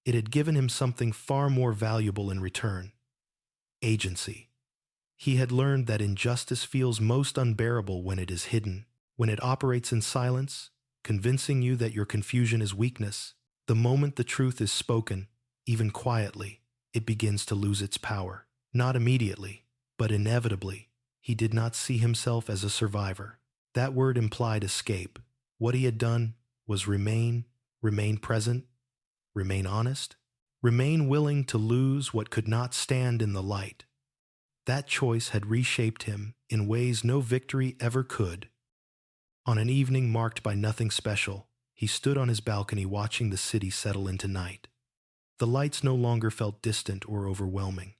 It had given him something far more valuable in return: agency. He had learned that injustice feels most unbearable when it is hidden, when it operates in silence, convincing you that your confusion is weakness. The moment the truth is spoken, even quietly, it begins to lose its power. Not immediately, but inevitably. He did not see himself as a survivor. That word implied escape. What he had done was remain present, remain honest, remain willing to lose what could not stand in the light. That choice had reshaped him in ways no victory ever could. On an evening marked by nothing special, he stood on his balcony watching the city settle into night. The lights no longer felt distant or overwhelming.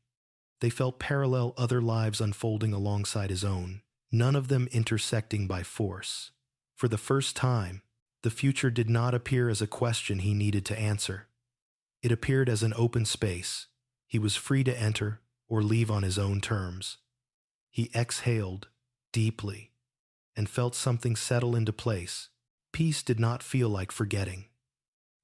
They felt parallel, other lives unfolding alongside his own, none of them intersecting by force. For the first time, the future did not appear as a question he needed to answer. It appeared as an open space. He was free to enter or leave on his own terms. He exhaled deeply and felt something settle into place. Peace did not feel like forgetting.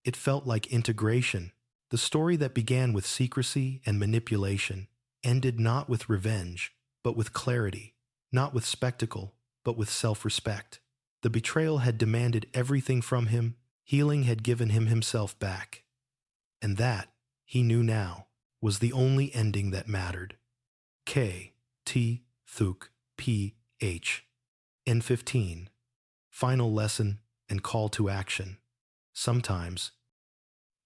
It felt like integration. The story that began with secrecy and manipulation ended not with revenge, but with clarity, not with spectacle, but with self-respect. The betrayal had demanded everything from him. Healing had given him himself back. And that, he knew now, was the only ending that mattered. K. T. Thuk. P. H. N15. Final lesson and call to action. Sometimes,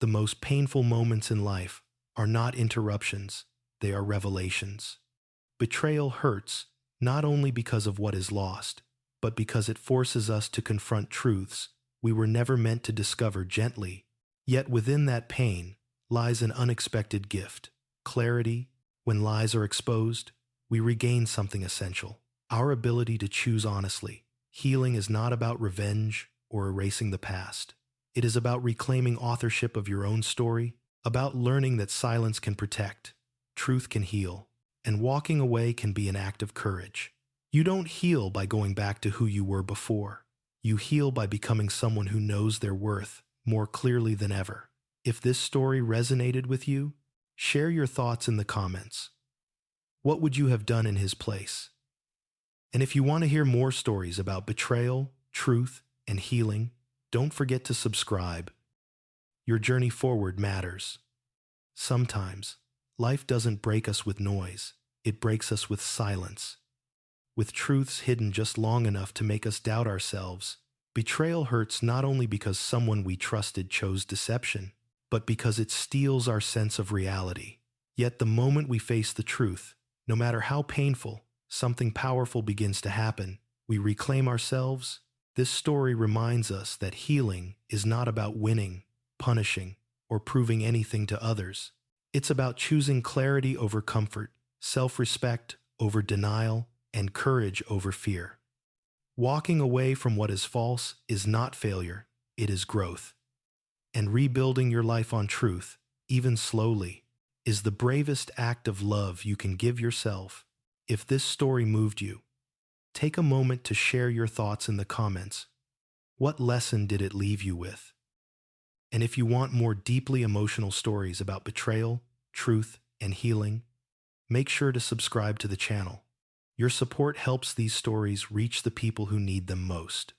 the most painful moments in life are not interruptions, they are revelations. Betrayal hurts not only because of what is lost, but because it forces us to confront truths we were never meant to discover gently. Yet within that pain lies an unexpected gift: clarity. When lies are exposed, we regain something essential: our ability to choose honestly. Healing is not about revenge or erasing the past. It is about reclaiming authorship of your own story, about learning that silence can protect, truth can heal, and walking away can be an act of courage. You don't heal by going back to who you were before. You heal by becoming someone who knows their worth more clearly than ever. If this story resonated with you, share your thoughts in the comments. What would you have done in his place? And if you want to hear more stories about betrayal, truth, and healing, don't forget to subscribe. Your journey forward matters. Sometimes, life doesn't break us with noise, it breaks us with silence. With truths hidden just long enough to make us doubt ourselves, Betrayal hurts not only because someone we trusted chose deception, but because it steals our sense of reality. Yet the moment we face the truth, no matter how painful, something powerful begins to happen. We reclaim ourselves. This story reminds us that healing is not about winning, punishing, or proving anything to others. It's about choosing clarity over comfort, self-respect over denial, and courage over fear. Walking away from what is false is not failure, it is growth. And rebuilding your life on truth, even slowly, is the bravest act of love you can give yourself. If this story moved you, take a moment to share your thoughts in the comments. What lesson did it leave you with? And if you want more deeply emotional stories about betrayal, truth, and healing, make sure to subscribe to the channel. Your support helps these stories reach the people who need them most.